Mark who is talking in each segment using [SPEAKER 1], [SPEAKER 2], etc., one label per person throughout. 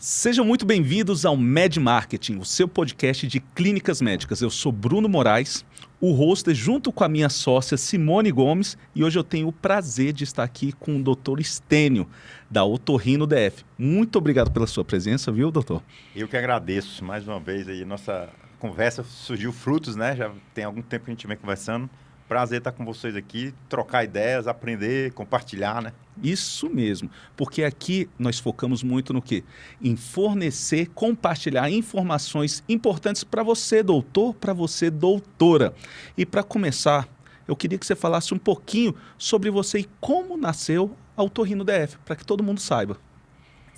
[SPEAKER 1] Sejam muito bem-vindos ao Med Marketing, o seu podcast de clínicas médicas. Eu sou Bruno Moraes, o host junto com a minha sócia Simone Gomes, e hoje eu tenho o prazer de estar aqui com o Dr. Stênio, da Otorrino DF. Muito obrigado pela sua presença, viu, doutor?
[SPEAKER 2] Eu que agradeço mais uma vez aí. Nossa conversa surgiu frutos, né? Já tem algum tempo que a gente vem conversando. Prazer estar com vocês aqui, trocar ideias, aprender, compartilhar, né?
[SPEAKER 1] Isso mesmo, porque aqui nós focamos muito no quê? Em fornecer, compartilhar informações importantes para você, doutor, para você, doutora. E para começar, eu queria que você falasse um pouquinho sobre você e como nasceu a Otorrino DF, para que todo mundo saiba.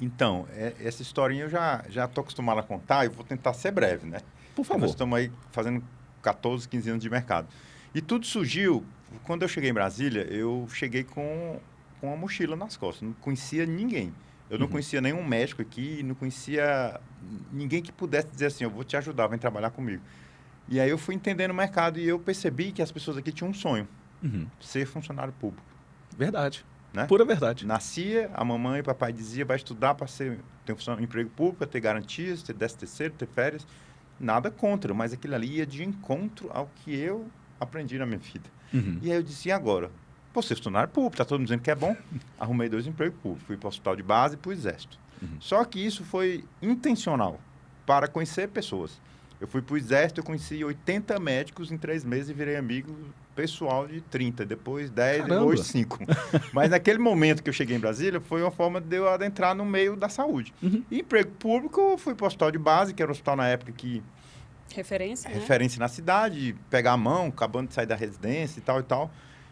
[SPEAKER 2] Então, essa historinha eu já estou acostumado a contar e vou tentar ser breve, né?
[SPEAKER 1] Por favor.
[SPEAKER 2] Nós estamos aí fazendo 14, 15 anos de mercado. E tudo surgiu, quando eu cheguei em Brasília, eu cheguei com uma mochila nas costas, não conhecia ninguém. Eu não conhecia nenhum médico aqui, não conhecia ninguém que pudesse dizer assim, eu vou te ajudar, vem trabalhar comigo. E aí eu fui entendendo o mercado e eu percebi que as pessoas aqui tinham um sonho, ser funcionário público.
[SPEAKER 1] Verdade,
[SPEAKER 2] né?
[SPEAKER 1] Pura verdade.
[SPEAKER 2] Nascia, a mamãe e o papai diziam, vai estudar para ter um emprego público, ter garantias, ter 13º, ter férias. Nada contra, mas aquilo ali ia de encontro ao que eu aprendi na minha vida. E aí eu disse, e agora? Pô, ser funcionário público, tá todo mundo dizendo que é bom. Arrumei 2 empregos públicos, fui para o hospital de base e para o exército. Só que isso foi intencional, para conhecer pessoas. Eu fui para o exército, eu conheci 80 médicos em 3 meses e virei amigo pessoal de 30, depois 10,
[SPEAKER 1] Caramba.
[SPEAKER 2] depois 5. Mas naquele momento que eu cheguei em Brasília, foi uma forma de eu adentrar no meio da saúde. E emprego público, eu fui para o hospital de base, que era um hospital na época que referência na cidade, pegar a mão, acabando de sair da residência e tal e tal.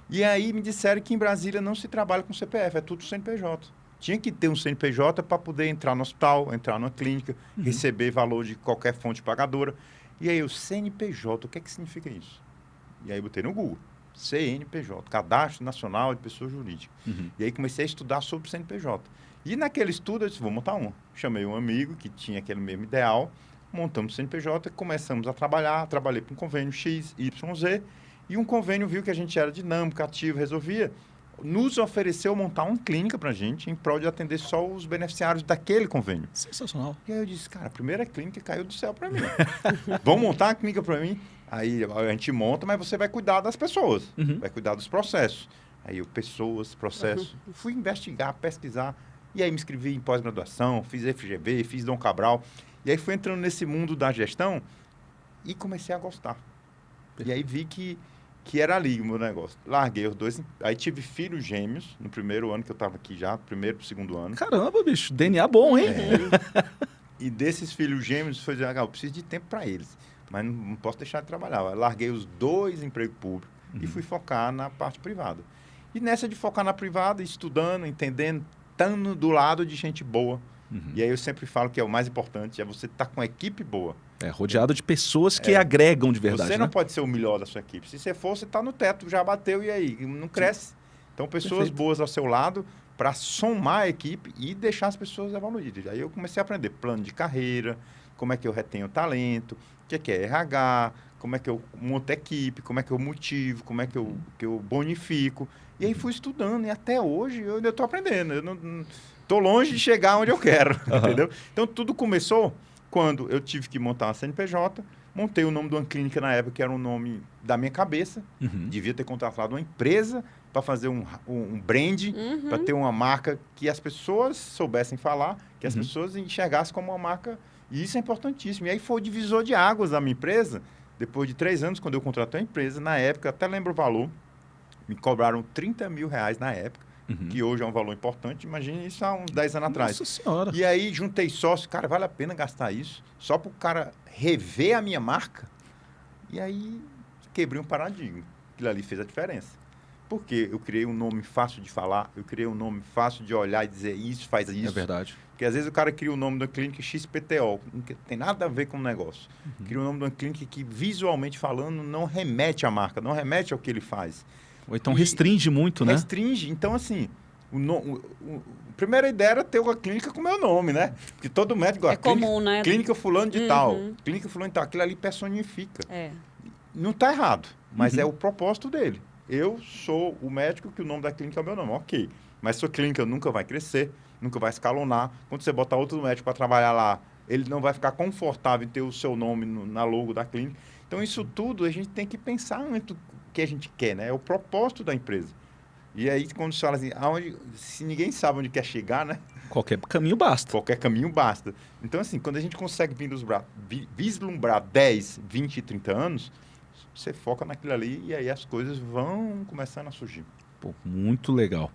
[SPEAKER 2] E aí me disseram que em Brasília não se trabalha com CPF, é tudo CNPJ. Tinha que ter um CNPJ para poder entrar no hospital, entrar numa clínica, receber valor de qualquer fonte pagadora. E aí o CNPJ, o que é que significa isso? E aí eu botei no Google, CNPJ, Cadastro Nacional de Pessoa Jurídica. E aí comecei a estudar sobre CNPJ. E naquele estudo eu disse, vou montar um. Chamei um amigo que tinha aquele mesmo ideal, montamos o CNPJ, começamos a trabalhar, trabalhei para um convênio X, Y, Z, e um convênio viu que a gente era dinâmico, ativo, resolvia, nos ofereceu montar uma clínica para a gente, em prol de atender só os beneficiários daquele convênio.
[SPEAKER 1] Sensacional.
[SPEAKER 2] E aí eu disse, cara, a primeira clínica caiu do céu para mim. Vamos montar uma clínica para mim? Aí a gente monta, mas você vai cuidar das pessoas, vai cuidar dos processos. Aí eu, pessoas, processos, fui investigar, pesquisar, e aí me inscrevi em pós-graduação, fiz FGV, fiz Dom Cabral. E aí fui entrando nesse mundo da gestão e comecei a gostar. E aí vi que era ali o meu negócio. Larguei os 2, aí tive filhos gêmeos no primeiro ano que eu estava aqui já, primeiro para o segundo ano.
[SPEAKER 1] Caramba, bicho, DNA bom, hein?
[SPEAKER 2] E desses filhos gêmeos, foi dizer, eu preciso de tempo para eles, mas não posso deixar de trabalhar. Eu larguei os 2 empregos públicos e fui focar na parte privada. E nessa de focar na privada, estudando, entendendo, estando do lado de gente boa. E aí eu sempre falo que é o mais importante, é você estar com uma equipe boa.
[SPEAKER 1] Rodeado de pessoas que agregam de verdade.
[SPEAKER 2] Você não pode ser o melhor da sua equipe. Se você for, você está no teto, já bateu, e aí? Não cresce. Então, pessoas boas ao seu lado para somar a equipe e deixar as pessoas evoluírem. Aí eu comecei a aprender plano de carreira, como é que eu retenho talento, o que é RH, como é que eu monto equipe, como é que eu motivo, como é que eu bonifico. E aí fui estudando, e até hoje eu ainda estou aprendendo. Eu não estou longe de chegar onde eu quero, entendeu? Então, tudo começou quando eu tive que montar uma CNPJ, montei o nome de uma clínica na época, que era um nome da minha cabeça, devia ter contratado uma empresa para fazer um brand, para ter uma marca que as pessoas soubessem falar, que as pessoas enxergassem como uma marca, e isso é importantíssimo. E aí foi o divisor de águas da minha empresa, depois de 3 anos, quando eu contratei a empresa, na época, até lembro o valor, me cobraram R$30 mil na época, que hoje é um valor importante, imagine isso há uns 10 anos atrás.
[SPEAKER 1] Nossa Senhora.
[SPEAKER 2] E aí juntei sócio, cara, vale a pena gastar isso, só para o cara rever a minha marca? E aí quebrei um paradigma, aquilo ali fez a diferença. Porque eu criei um nome fácil de falar, eu criei um nome fácil de olhar e dizer isso, faz isso.
[SPEAKER 1] É verdade.
[SPEAKER 2] Porque às vezes o cara cria o nome da clínica XPTO, não tem nada a ver com o negócio. Cria o nome de uma clínica que, visualmente falando, não remete à marca, não remete ao que ele faz.
[SPEAKER 1] Ou então restringe muito, né?
[SPEAKER 2] Restringe. Então, assim, a primeira ideia era ter uma clínica com o meu nome, né? Porque todo médico gosta.
[SPEAKER 3] Comum, né?
[SPEAKER 2] Clínica fulano de tal. Clínica fulano de tal. Aquilo ali personifica.
[SPEAKER 3] É.
[SPEAKER 2] Não está errado, mas é o propósito dele. eu sou o médico que o nome da clínica é o meu nome, ok. Mas sua clínica nunca vai crescer, nunca vai escalonar. Quando você botar outro médico para trabalhar lá, ele não vai ficar confortável em ter o seu nome na logo da clínica. Então, isso tudo a gente tem que pensar antes do que a gente quer, né? É o propósito da empresa. E aí, quando você fala assim, se ninguém sabe onde quer chegar, né?
[SPEAKER 1] Qualquer caminho basta.
[SPEAKER 2] Qualquer caminho basta. Então, assim, quando a gente consegue vislumbrar 10, 20 e 30 anos, você foca naquilo ali e aí as coisas vão começando a surgir.
[SPEAKER 1] Pô, muito legal.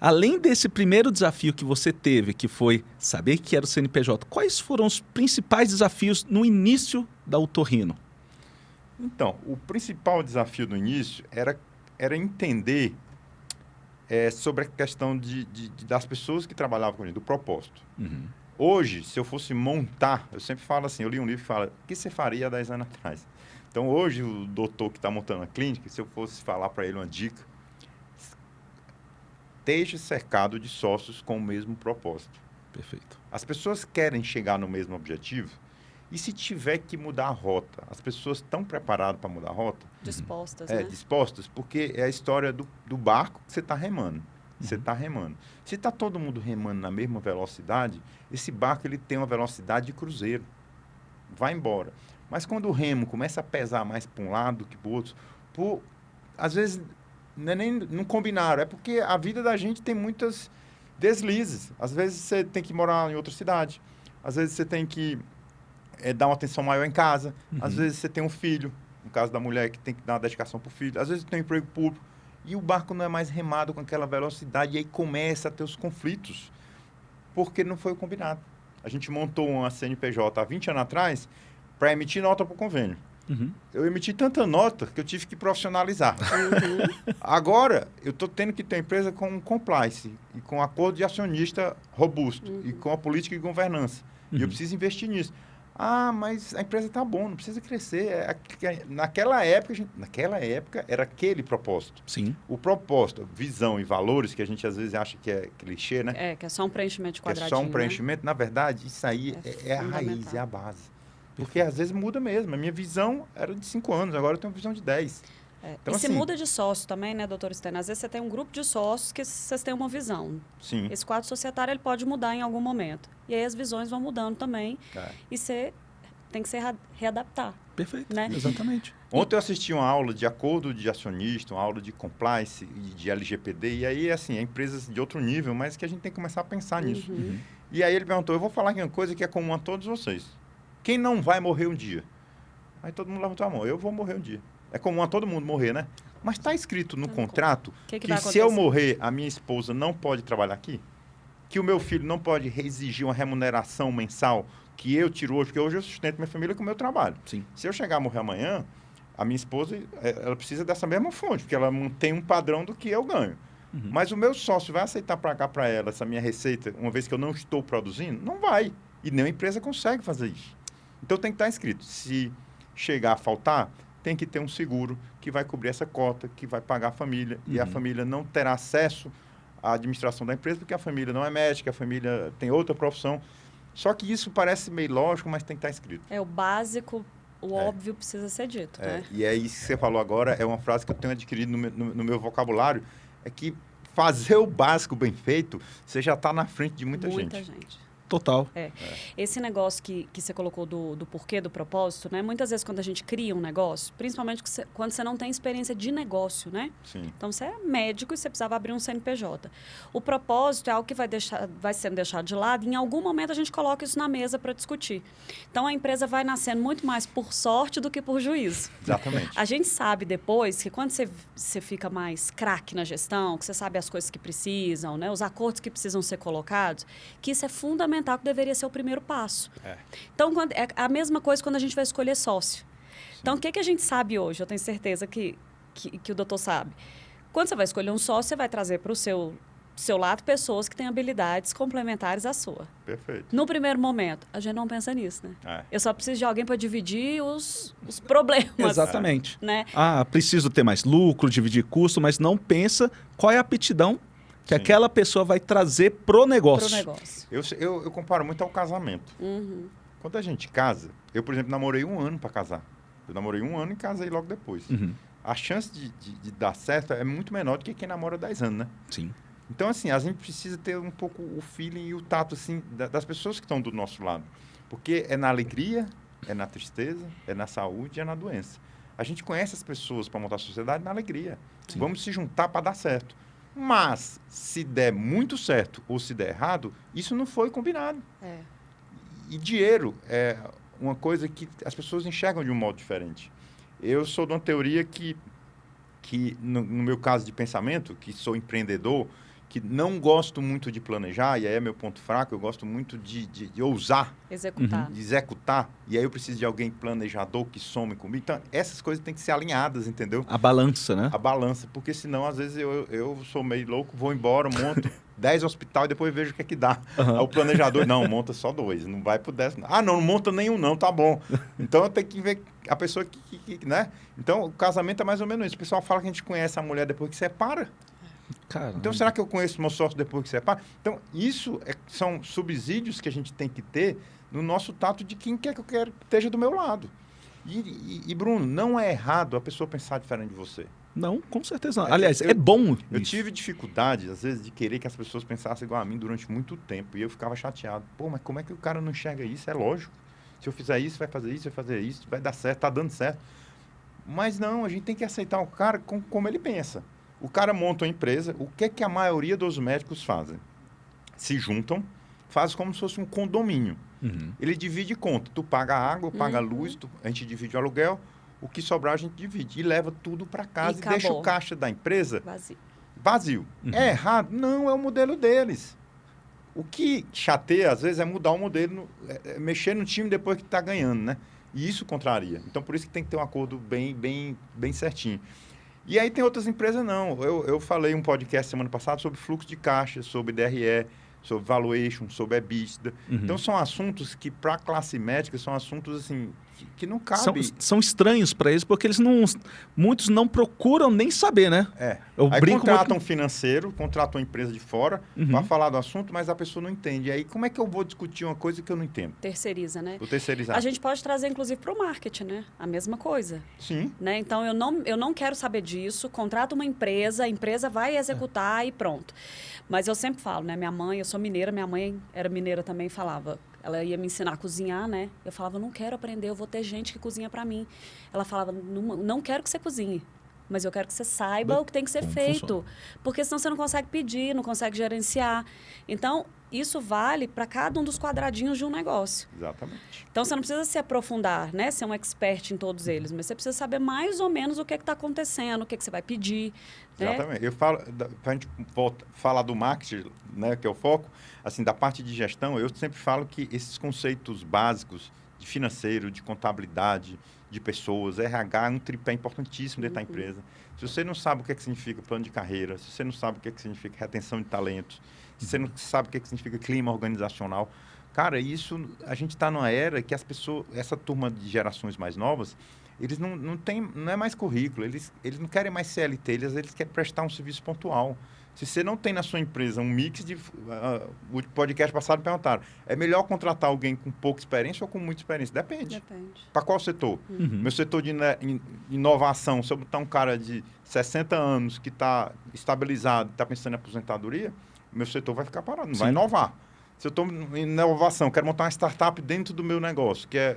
[SPEAKER 1] Além desse primeiro desafio que você teve, que foi saber que era o CNPJ, quais foram os principais desafios no início da Otorrino?
[SPEAKER 2] Então, o principal desafio no início era entender sobre a questão das pessoas que trabalhavam com a gente, do propósito.
[SPEAKER 1] Uhum.
[SPEAKER 2] Hoje, se eu fosse montar, eu sempre falo assim, eu li um livro que fala, o que você faria há 10 anos atrás? Então, hoje, o doutor que está montando a clínica, se eu fosse falar para ele uma dica, esteja cercado de sócios com o mesmo propósito.
[SPEAKER 1] Perfeito.
[SPEAKER 2] As pessoas querem chegar no mesmo objetivo e se tiver que mudar a rota, as pessoas estão preparadas para mudar a rota?
[SPEAKER 3] Dispostas, né?
[SPEAKER 2] Dispostas, porque é a história do barco que você está remando. Você está remando. Se está todo mundo remando na mesma velocidade, esse barco ele tem uma velocidade de cruzeiro. Vai embora. Mas quando o remo começa a pesar mais para um lado do que para o outro, às vezes não combinaram. É porque a vida da gente tem muitas deslizes. Às vezes você tem que morar em outra cidade. Às vezes você tem que dar uma atenção maior em casa. Às vezes você tem um filho. No caso da mulher que tem que dar uma dedicação para o filho. Às vezes tem um emprego público. E o barco não é mais remado com aquela velocidade. E aí começa a ter os conflitos. Porque não foi o combinado. A gente montou uma CNPJ há 20 anos atrás para emitir nota para o convênio.
[SPEAKER 1] Uhum.
[SPEAKER 2] Eu emiti tanta nota que eu tive que profissionalizar. Agora, eu estou tendo que ter uma empresa com um compliance e com um acordo de acionista robusto e com a política de governança. E eu preciso investir nisso. Ah, mas a empresa está bom, não precisa crescer. Naquela época era aquele propósito.
[SPEAKER 1] Sim.
[SPEAKER 2] O propósito, visão e valores, que a gente às vezes acha que é clichê, né?
[SPEAKER 3] Que é só um preenchimento de quadradinho.
[SPEAKER 2] É só um preenchimento. Né? Na verdade, isso aí é a raiz, é a base. Porque às vezes muda mesmo. A minha visão era de 5 anos, agora eu tenho uma visão de 10.
[SPEAKER 3] Então, e se muda de sócio também, né, doutor Stênio? Às vezes você tem um grupo de sócios que vocês têm uma visão.
[SPEAKER 2] Sim.
[SPEAKER 3] Esse quadro societário ele pode mudar em algum momento. E aí as visões vão mudando também. E você tem que se readaptar.
[SPEAKER 1] Perfeito,
[SPEAKER 3] né?
[SPEAKER 1] Exatamente.
[SPEAKER 2] Ontem eu assisti uma aula de acordo de acionista, uma aula de compliance e de LGPD. E aí, assim, é empresas de outro nível, mas que a gente tem que começar a pensar nisso. E aí ele perguntou, eu vou falar aqui uma coisa que é comum a todos vocês. Quem não vai morrer um dia? Aí todo mundo levantou a mão. Eu vou morrer um dia. É comum a todo mundo morrer, né? Mas está escrito no contrato que se eu morrer, a minha esposa não pode trabalhar aqui? Que o meu filho não pode exigir uma remuneração mensal que eu tiro hoje? Porque hoje eu sustento minha família com o meu trabalho.
[SPEAKER 1] Sim.
[SPEAKER 2] Se eu chegar a morrer amanhã, a minha esposa ela precisa dessa mesma fonte, porque ela mantém um padrão do que eu ganho. Mas o meu sócio vai aceitar pagar para ela essa minha receita, uma vez que eu não estou produzindo? Não vai. E nenhuma empresa consegue fazer isso. Então tem que estar escrito, se chegar a faltar, tem que ter um seguro que vai cobrir essa cota, que vai pagar a família, e a família não terá acesso à administração da empresa, porque a família não é médica, a família tem outra profissão. Só que isso parece meio lógico, mas tem que estar escrito.
[SPEAKER 3] O básico, o óbvio precisa ser dito, né?
[SPEAKER 2] E é isso que você falou agora, é uma frase que eu tenho adquirido no meu vocabulário, é que fazer o básico bem feito, você já está na frente de muita gente.
[SPEAKER 1] Total.
[SPEAKER 3] Esse negócio que você colocou do porquê, do propósito, né? Muitas vezes quando a gente cria um negócio, principalmente quando você não tem experiência de negócio, né?
[SPEAKER 2] Sim.
[SPEAKER 3] Então, você é médico e você precisava abrir um CNPJ. O propósito é algo que vai sendo deixado de lado e em algum momento a gente coloca isso na mesa para discutir. Então, a empresa vai nascendo muito mais por sorte do que por juízo.
[SPEAKER 2] Exatamente.
[SPEAKER 3] A gente sabe depois que quando você fica mais craque na gestão, que você sabe as coisas que precisam, né? Os acordos que precisam ser colocados, que isso é fundamental, que deveria ser o primeiro passo. Então, é a mesma coisa quando a gente vai escolher sócio. Sim. Então, o que a gente sabe hoje? Eu tenho certeza que o doutor sabe. Quando você vai escolher um sócio, você vai trazer para o seu lado pessoas que têm habilidades complementares à sua.
[SPEAKER 2] Perfeito.
[SPEAKER 3] No primeiro momento, a gente não pensa nisso, né? Eu só preciso de alguém para dividir os problemas.
[SPEAKER 1] Exatamente.
[SPEAKER 3] Né?
[SPEAKER 1] Preciso ter mais lucro, dividir custo, mas não pensa qual é a aptidão que aquela pessoa vai trazer pro negócio.
[SPEAKER 2] Eu comparo muito ao casamento. Quando a gente casa, eu, por exemplo, namorei 1 ano para casar. Eu namorei 1 ano e casei logo depois. a chance de dar certo é muito menor do que quem namora 10 anos, né?
[SPEAKER 1] Sim.
[SPEAKER 2] Então, assim, a gente precisa ter um pouco o feeling e o tato, assim, das pessoas que estão do nosso lado. Porque é na alegria, é na tristeza, é na saúde, é na doença. A gente conhece as pessoas para montar a sociedade na alegria. Sim. Vamos se juntar para dar certo. Mas, se der muito certo ou se der errado, isso não foi combinado. E dinheiro é uma coisa que as pessoas enxergam de um modo diferente. Eu sou de uma teoria que no meu caso de pensamento, que sou empreendedor, que não gosto muito de planejar, e aí é meu ponto fraco, eu gosto muito de ousar.
[SPEAKER 3] Executar.
[SPEAKER 2] De executar, e aí eu preciso de alguém planejador que some comigo. Então, essas coisas têm que ser alinhadas, entendeu?
[SPEAKER 1] A balança, né?
[SPEAKER 2] A balança, porque senão, às vezes, eu sou meio louco, vou embora, monto 10 hospitais e depois vejo o que é que dá. Aí o planejador, não, monta só 2, não vai pro 10. Ah, não monta nenhum não, tá bom. Então, eu tenho que ver a pessoa que né? Então, o casamento é mais ou menos isso. O pessoal fala que a gente conhece a mulher depois que separa.
[SPEAKER 1] Caramba.
[SPEAKER 2] Então, será que eu conheço meu sócio depois que separa? Então, isso são subsídios que a gente tem que ter no nosso tato de quem quer que eu quero que esteja do meu lado. E Bruno, não é errado a pessoa pensar diferente de você.
[SPEAKER 1] Não, com certeza não. Aliás, é bom.
[SPEAKER 2] Eu tive dificuldade, às vezes, de querer que as pessoas pensassem igual a mim durante muito tempo. E eu ficava chateado. Pô, mas como é que o cara não enxerga isso? É lógico. Se eu fizer isso, vai fazer isso, vai dar certo, tá dando certo. Mas não, a gente tem que aceitar o cara como ele pensa. O cara monta uma empresa, o que é que a maioria dos médicos fazem? Se juntam, fazem como se fosse um condomínio. Ele divide conta. Tu paga a água, paga a luz, a gente divide o aluguel, o que sobrar a gente divide. E leva tudo para casa e deixa o caixa da empresa vazio. É errado? Não, é o modelo deles. O que chateia, às vezes, é mudar o modelo, mexer no time depois que está ganhando, né? E isso contraria. Então, por isso que tem que ter um acordo bem certinho. E aí tem outras empresas, não. Eu falei um podcast semana passada sobre fluxo de caixa, sobre DRE, sobre valuation, sobre EBITDA. Então, são assuntos que, para a classe médica, são assuntos, assim, que não cabem.
[SPEAKER 1] São estranhos para eles, porque muitos não procuram nem saber, né?
[SPEAKER 2] Aí contratam um financeiro, contratam uma empresa de fora, para falar do assunto, mas a pessoa não entende. E aí, como é que eu vou discutir uma coisa que eu não entendo?
[SPEAKER 3] Terceiriza, né?
[SPEAKER 2] Vou terceirizar.
[SPEAKER 3] A gente pode trazer, inclusive, para o marketing, né? A mesma coisa.
[SPEAKER 2] Sim.
[SPEAKER 3] Né? Então, eu não quero saber disso, contrato uma empresa, a empresa vai executar e pronto. Mas eu sempre falo, né? Eu sou mineira, minha mãe era mineira também, falava... Ela ia me ensinar a cozinhar, né? Eu falava, não quero aprender, eu vou ter gente que cozinha para mim. Ela falava, não quero que você cozinhe, mas eu quero que você saiba o que tem que ser feito. Funciona. Porque senão você não consegue pedir, não consegue gerenciar. Então, isso vale para cada um dos quadradinhos de um negócio.
[SPEAKER 2] Exatamente.
[SPEAKER 3] Então, você não precisa se aprofundar, né? Ser um expert em todos eles, mas você precisa saber mais ou menos o que está acontecendo, o que você vai pedir.
[SPEAKER 2] Exatamente. Né? Eu falo, para a gente falar do marketing, né, que é o foco, assim, da parte de gestão, eu sempre falo que esses conceitos básicos de financeiro, de contabilidade, de pessoas, RH é um tripé importantíssimo dentro da empresa. Se você não sabe o que significa plano de carreira, se você não sabe o que significa retenção de talentos, se você não sabe o que significa clima organizacional, cara, isso, a gente está numa era que as pessoas, essa turma de gerações mais novas, eles não é mais currículo, eles não querem mais CLT, eles querem prestar um serviço pontual. Se você não tem na sua empresa um mix de... o podcast passado perguntaram, é melhor contratar alguém com pouca experiência ou com muita experiência? Depende. Para qual setor? Meu setor de inovação, se eu botar um cara de 60 anos que está estabilizado, está pensando em aposentadoria, meu setor vai ficar parado, não vai inovar. Se eu estou em inovação, quero montar uma startup dentro do meu negócio, que é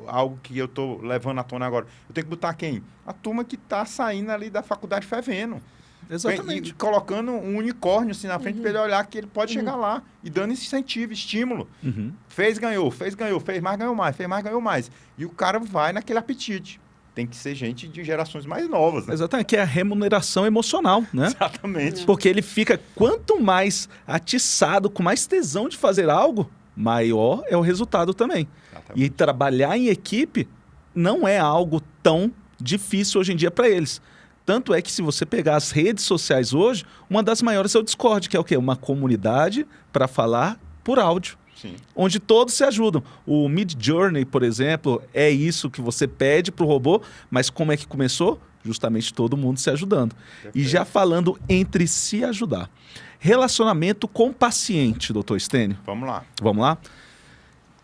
[SPEAKER 2] algo que eu estou levando à tona agora, eu tenho que botar quem? A turma que está saindo ali da faculdade fervendo.
[SPEAKER 1] Exatamente.
[SPEAKER 2] E colocando um unicórnio assim na frente para ele olhar que ele pode chegar lá e dando incentivo, estímulo. Fez, ganhou, fez mais, ganhou mais. E o cara vai naquele apetite. Tem que ser gente de gerações mais novas, né?
[SPEAKER 1] Exatamente, que é a remuneração emocional, né?
[SPEAKER 2] Exatamente.
[SPEAKER 1] Porque ele fica, quanto mais atiçado, com mais tesão de fazer algo, maior é o resultado também. Exatamente. E trabalhar em equipe não é algo tão difícil hoje em dia para eles. Tanto é que se você pegar as redes sociais hoje, uma das maiores é o Discord, que é o quê? Uma comunidade para falar por áudio.
[SPEAKER 2] Sim.
[SPEAKER 1] Onde todos se ajudam. O Midjourney, por exemplo, é isso que você pede para o robô, mas como é que começou? Justamente todo mundo se ajudando. Perfeito. E já falando entre se ajudar. Relacionamento com o paciente, doutor Stênio.
[SPEAKER 2] Vamos lá.
[SPEAKER 1] Vamos lá?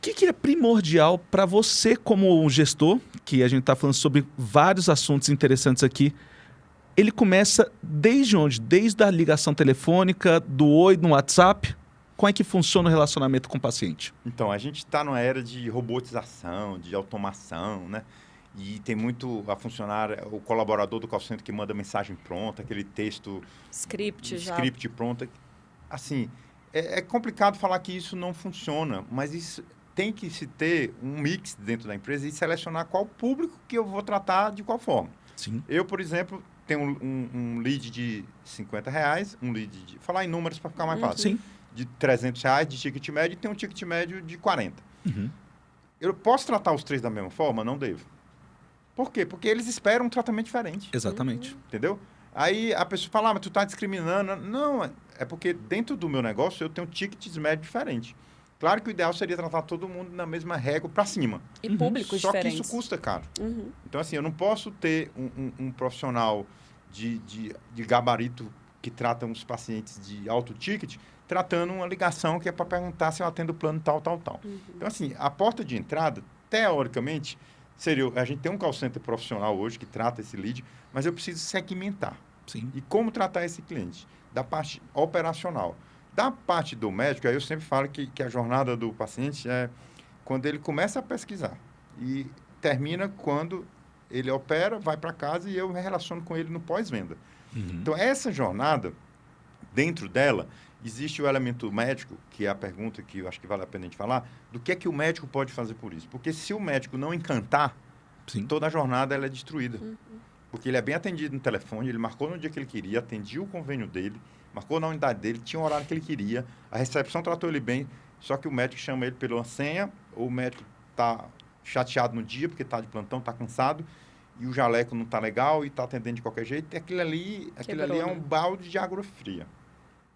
[SPEAKER 1] que é primordial para você como um gestor, que a gente está falando sobre vários assuntos interessantes aqui, ele começa desde onde? Desde a ligação telefônica, do oi no WhatsApp? Como é que funciona o relacionamento com o paciente?
[SPEAKER 2] Então, a gente está numa era de robotização, de automação, né? E tem muito a funcionária, o colaborador do call center que manda mensagem pronta, aquele texto... Script pronto. Assim, é complicado falar que isso não funciona, mas isso tem que se ter um mix dentro da empresa e selecionar qual público que eu vou tratar de qual forma.
[SPEAKER 1] Sim.
[SPEAKER 2] Eu, por exemplo, tenho um lead de R$50, um lead de... Falar em números para ficar mais fácil.
[SPEAKER 1] Sim.
[SPEAKER 2] De R$300 de ticket médio e tem um ticket médio de 40.
[SPEAKER 1] Uhum.
[SPEAKER 2] Eu posso tratar os três da mesma forma? Não devo. Por quê? Porque eles esperam um tratamento diferente.
[SPEAKER 1] Exatamente.
[SPEAKER 2] Entendeu? Aí a pessoa fala, mas tu tá discriminando. Não, é porque dentro do meu negócio eu tenho tickets médios diferentes. Claro que o ideal seria tratar todo mundo na mesma régua para cima.
[SPEAKER 3] E públicos
[SPEAKER 2] Só
[SPEAKER 3] diferentes.
[SPEAKER 2] que isso custa caro.
[SPEAKER 3] Uhum.
[SPEAKER 2] Então, assim, eu não posso ter um profissional de gabarito que trata uns pacientes de alto ticket tratando uma ligação que é para perguntar se eu atendo o plano tal.
[SPEAKER 3] Uhum.
[SPEAKER 2] Então, assim, a porta de entrada, teoricamente, seria... A gente tem um call center profissional hoje que trata esse lead, mas eu preciso segmentar.
[SPEAKER 1] Sim.
[SPEAKER 2] E como tratar esse cliente? Da parte operacional. Da parte do médico, aí eu sempre falo que a jornada do paciente é quando ele começa a pesquisar e termina quando ele opera, vai para casa e eu me relaciono com ele no pós-venda.
[SPEAKER 1] Uhum.
[SPEAKER 2] Então, essa jornada, dentro dela, existe o elemento médico, que é a pergunta que eu acho que vale a pena a gente falar, do que é que o médico pode fazer por isso. Porque se o médico não encantar,
[SPEAKER 1] Sim.
[SPEAKER 2] toda a jornada ela é destruída. Porque ele é bem atendido no telefone, ele marcou no dia que ele queria, atendia o convênio dele, marcou na unidade dele, tinha o horário que ele queria, a recepção tratou ele bem, só que o médico chama ele pela senha, ou o médico está chateado no dia porque está de plantão, está cansado, e o jaleco não está legal e está atendendo de qualquer jeito, e aquilo ali é um balde de água fria.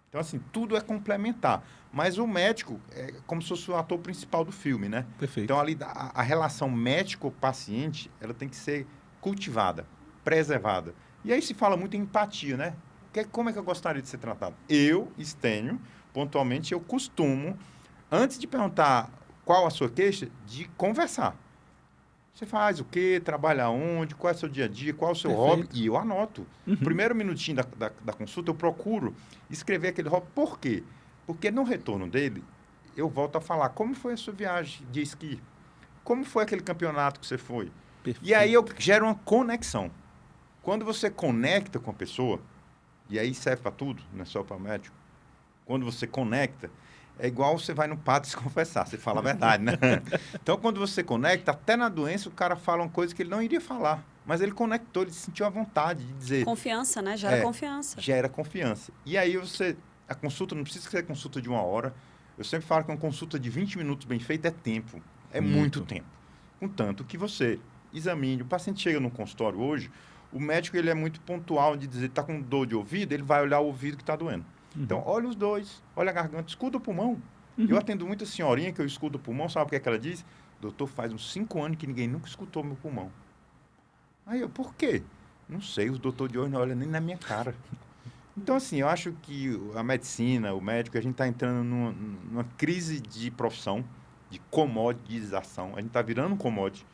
[SPEAKER 2] Então, assim, tudo é complementar. Mas o médico é como se fosse o ator principal do filme, né?
[SPEAKER 1] Perfeito.
[SPEAKER 2] Então, ali, a relação médico-paciente, ela tem que ser cultivada, preservada. E aí se fala muito em empatia, né? Como é que eu gostaria de ser tratado? Eu, Estênio, pontualmente, eu costumo, antes de perguntar qual a sua queixa, de conversar. Você faz o quê? Trabalha onde? Qual é o seu dia a dia? Qual é o seu hobby? E eu anoto.
[SPEAKER 1] Uhum.
[SPEAKER 2] Primeiro minutinho da consulta, eu procuro escrever aquele hobby. Por quê? Porque no retorno dele, eu volto a falar como foi a sua viagem de esqui? Como foi aquele campeonato que você foi?
[SPEAKER 1] Perfeito.
[SPEAKER 2] E aí eu gero uma conexão. Quando você conecta com a pessoa, e aí serve para tudo, não é só para médico. Quando você conecta, é igual você vai no padre se confessar, você fala a verdade, né? Então, quando você conecta, até na doença, o cara fala uma coisa que ele não iria falar. Mas ele conectou, ele sentiu a vontade de dizer.
[SPEAKER 3] Confiança, né? Gera confiança.
[SPEAKER 2] Gera confiança. E aí a consulta não precisa ser consulta de 1 hora. Eu sempre falo que uma consulta de 20 minutos bem feita é tempo. É muito tempo. Contanto que você examine. O paciente chega no consultório hoje, o médico ele é muito pontual de dizer que está com dor de ouvido, ele vai olhar o ouvido que está doendo. Então, olha os dois, olha a garganta, escuta o pulmão. Eu atendo muita senhorinha que eu escuto o pulmão, sabe o que é que ela diz? Doutor, faz uns 5 anos que ninguém nunca escutou meu pulmão. Aí eu, por quê? Não sei, os doutores de hoje não olham nem na minha cara. Então, assim, eu acho que a medicina, o médico, a gente está entrando numa crise de profissão, de comodização. A gente está virando um commodity.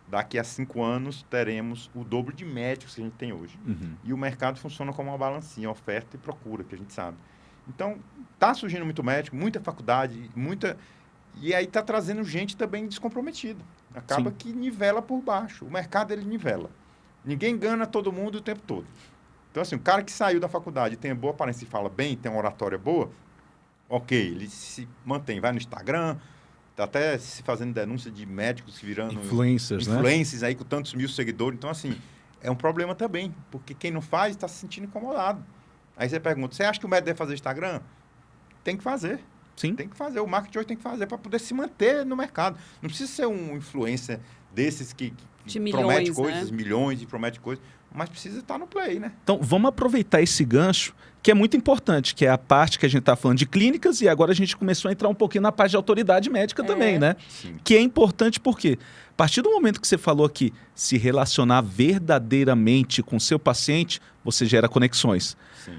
[SPEAKER 2] Daqui a 5 anos, teremos o dobro de médicos que a gente tem hoje. E o mercado funciona como uma balancinha, oferta e procura, que a gente sabe. Então, está surgindo muito médico, muita faculdade, e aí está trazendo gente também descomprometida. Acaba que nivela por baixo. O mercado, ele nivela. Ninguém engana todo mundo o tempo todo. Então, assim, o cara que saiu da faculdade, tem boa aparência e fala bem, tem uma oratória boa, ok, ele se mantém, vai no Instagram, está até se fazendo denúncia de médicos virando...
[SPEAKER 1] Influencers, né?
[SPEAKER 2] Influencers aí com tantos mil seguidores. Então, assim, é um problema também, porque quem não faz está se sentindo incomodado. Aí você pergunta, você acha que o médico deve fazer Instagram? Tem que fazer.
[SPEAKER 1] Sim.
[SPEAKER 2] Tem que fazer. O marketing hoje tem que fazer para poder se manter no mercado. Não precisa ser um influencer desses que promete coisas, né? Milhões e promete coisas, mas precisa estar no play, né?
[SPEAKER 1] Então, vamos aproveitar esse gancho, que é muito importante, que é a parte que a gente está falando de clínicas, e agora a gente começou a entrar um pouquinho na parte de autoridade médica também, né?
[SPEAKER 2] Sim.
[SPEAKER 1] Que é importante porque, a partir do momento que você falou aqui, se relacionar verdadeiramente com o seu paciente, você gera conexões.
[SPEAKER 2] Sim.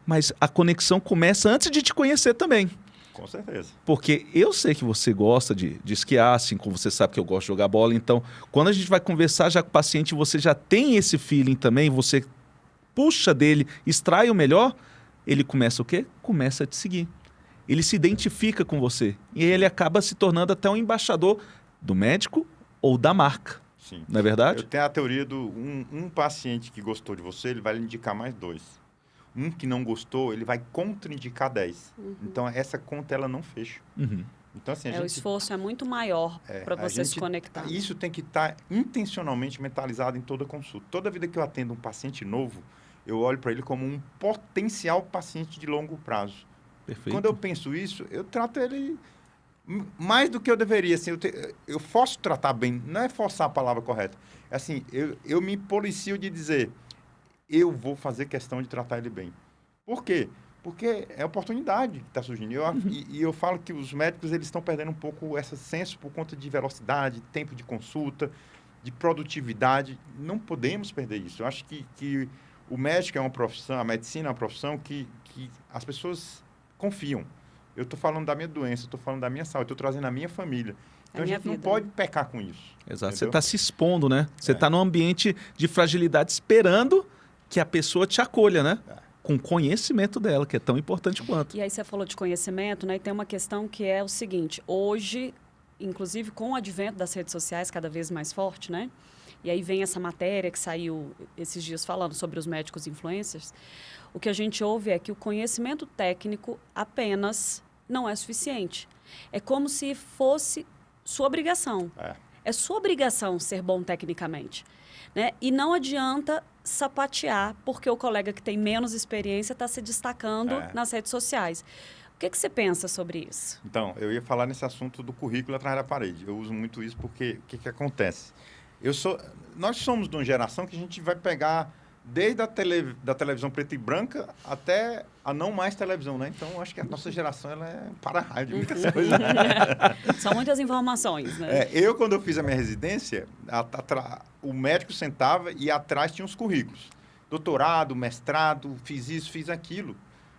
[SPEAKER 1] Mas a conexão começa antes de te conhecer também.
[SPEAKER 2] Com certeza.
[SPEAKER 1] Porque eu sei que você gosta de esquiar, assim como você sabe que eu gosto de jogar bola. Então, quando a gente vai conversar já com o paciente, você já tem esse feeling também, você puxa dele, extrai o melhor, ele começa o quê? Começa a te seguir. Ele se identifica com você. E ele acaba se tornando até um embaixador do médico ou da marca.
[SPEAKER 2] Sim.
[SPEAKER 1] Não é verdade?
[SPEAKER 2] Eu tenho a teoria do um paciente que gostou de você, ele vai lhe indicar mais 2. Um que não gostou, ele vai contraindicar 10. Então, essa conta, ela não fecha.
[SPEAKER 1] Uhum.
[SPEAKER 2] Então, assim,
[SPEAKER 3] O esforço é muito maior para você se conectar.
[SPEAKER 2] Isso tem que estar intencionalmente mentalizado em toda consulta. Toda vida que eu atendo um paciente novo, eu olho para ele como um potencial paciente de longo prazo.
[SPEAKER 1] Perfeito.
[SPEAKER 2] Quando eu penso isso, eu trato ele mais do que eu deveria. Assim, eu forço tratar bem. Não é forçar a palavra correta. É assim, eu me policio de dizer, eu vou fazer questão de tratar ele bem. Por quê? Porque é oportunidade que está surgindo. E eu falo que os médicos eles estão perdendo um pouco esse senso por conta de velocidade, tempo de consulta, de produtividade. Não podemos perder isso. Eu acho que o médico é uma profissão, a medicina é uma profissão que as pessoas confiam. Eu estou falando da minha doença, estou falando da minha saúde, estou trazendo a minha família. Então, a gente não pode pecar com isso.
[SPEAKER 1] Exato.
[SPEAKER 2] Entendeu?
[SPEAKER 1] Você está se expondo, né? Você está num ambiente de fragilidade esperando que a pessoa te acolha, né? Com conhecimento dela, que é tão importante quanto.
[SPEAKER 3] E aí você falou de conhecimento, né? E tem uma questão que é o seguinte, hoje, inclusive com o advento das redes sociais cada vez mais forte, né? E aí vem essa matéria que saiu esses dias falando sobre os médicos influencers. O que a gente ouve é que o conhecimento técnico apenas não é suficiente. É como se fosse sua obrigação. É sua obrigação ser bom tecnicamente, né? E não adianta sapatear porque o colega que tem menos experiência está se destacando nas redes sociais. O que você pensa sobre isso?
[SPEAKER 2] Então, eu ia falar nesse assunto do currículo atrás da parede. Eu uso muito isso porque o que acontece? Nós somos de uma geração que a gente vai pegar desde da televisão preta e branca até a não mais televisão, né? Então, acho que a nossa geração ela é para-raio de muitas coisas.
[SPEAKER 3] São muitas informações, né?
[SPEAKER 2] Quando eu fiz a minha residência, o médico sentava e atrás tinha os currículos. Doutorado, mestrado, fiz isso, fiz aquilo.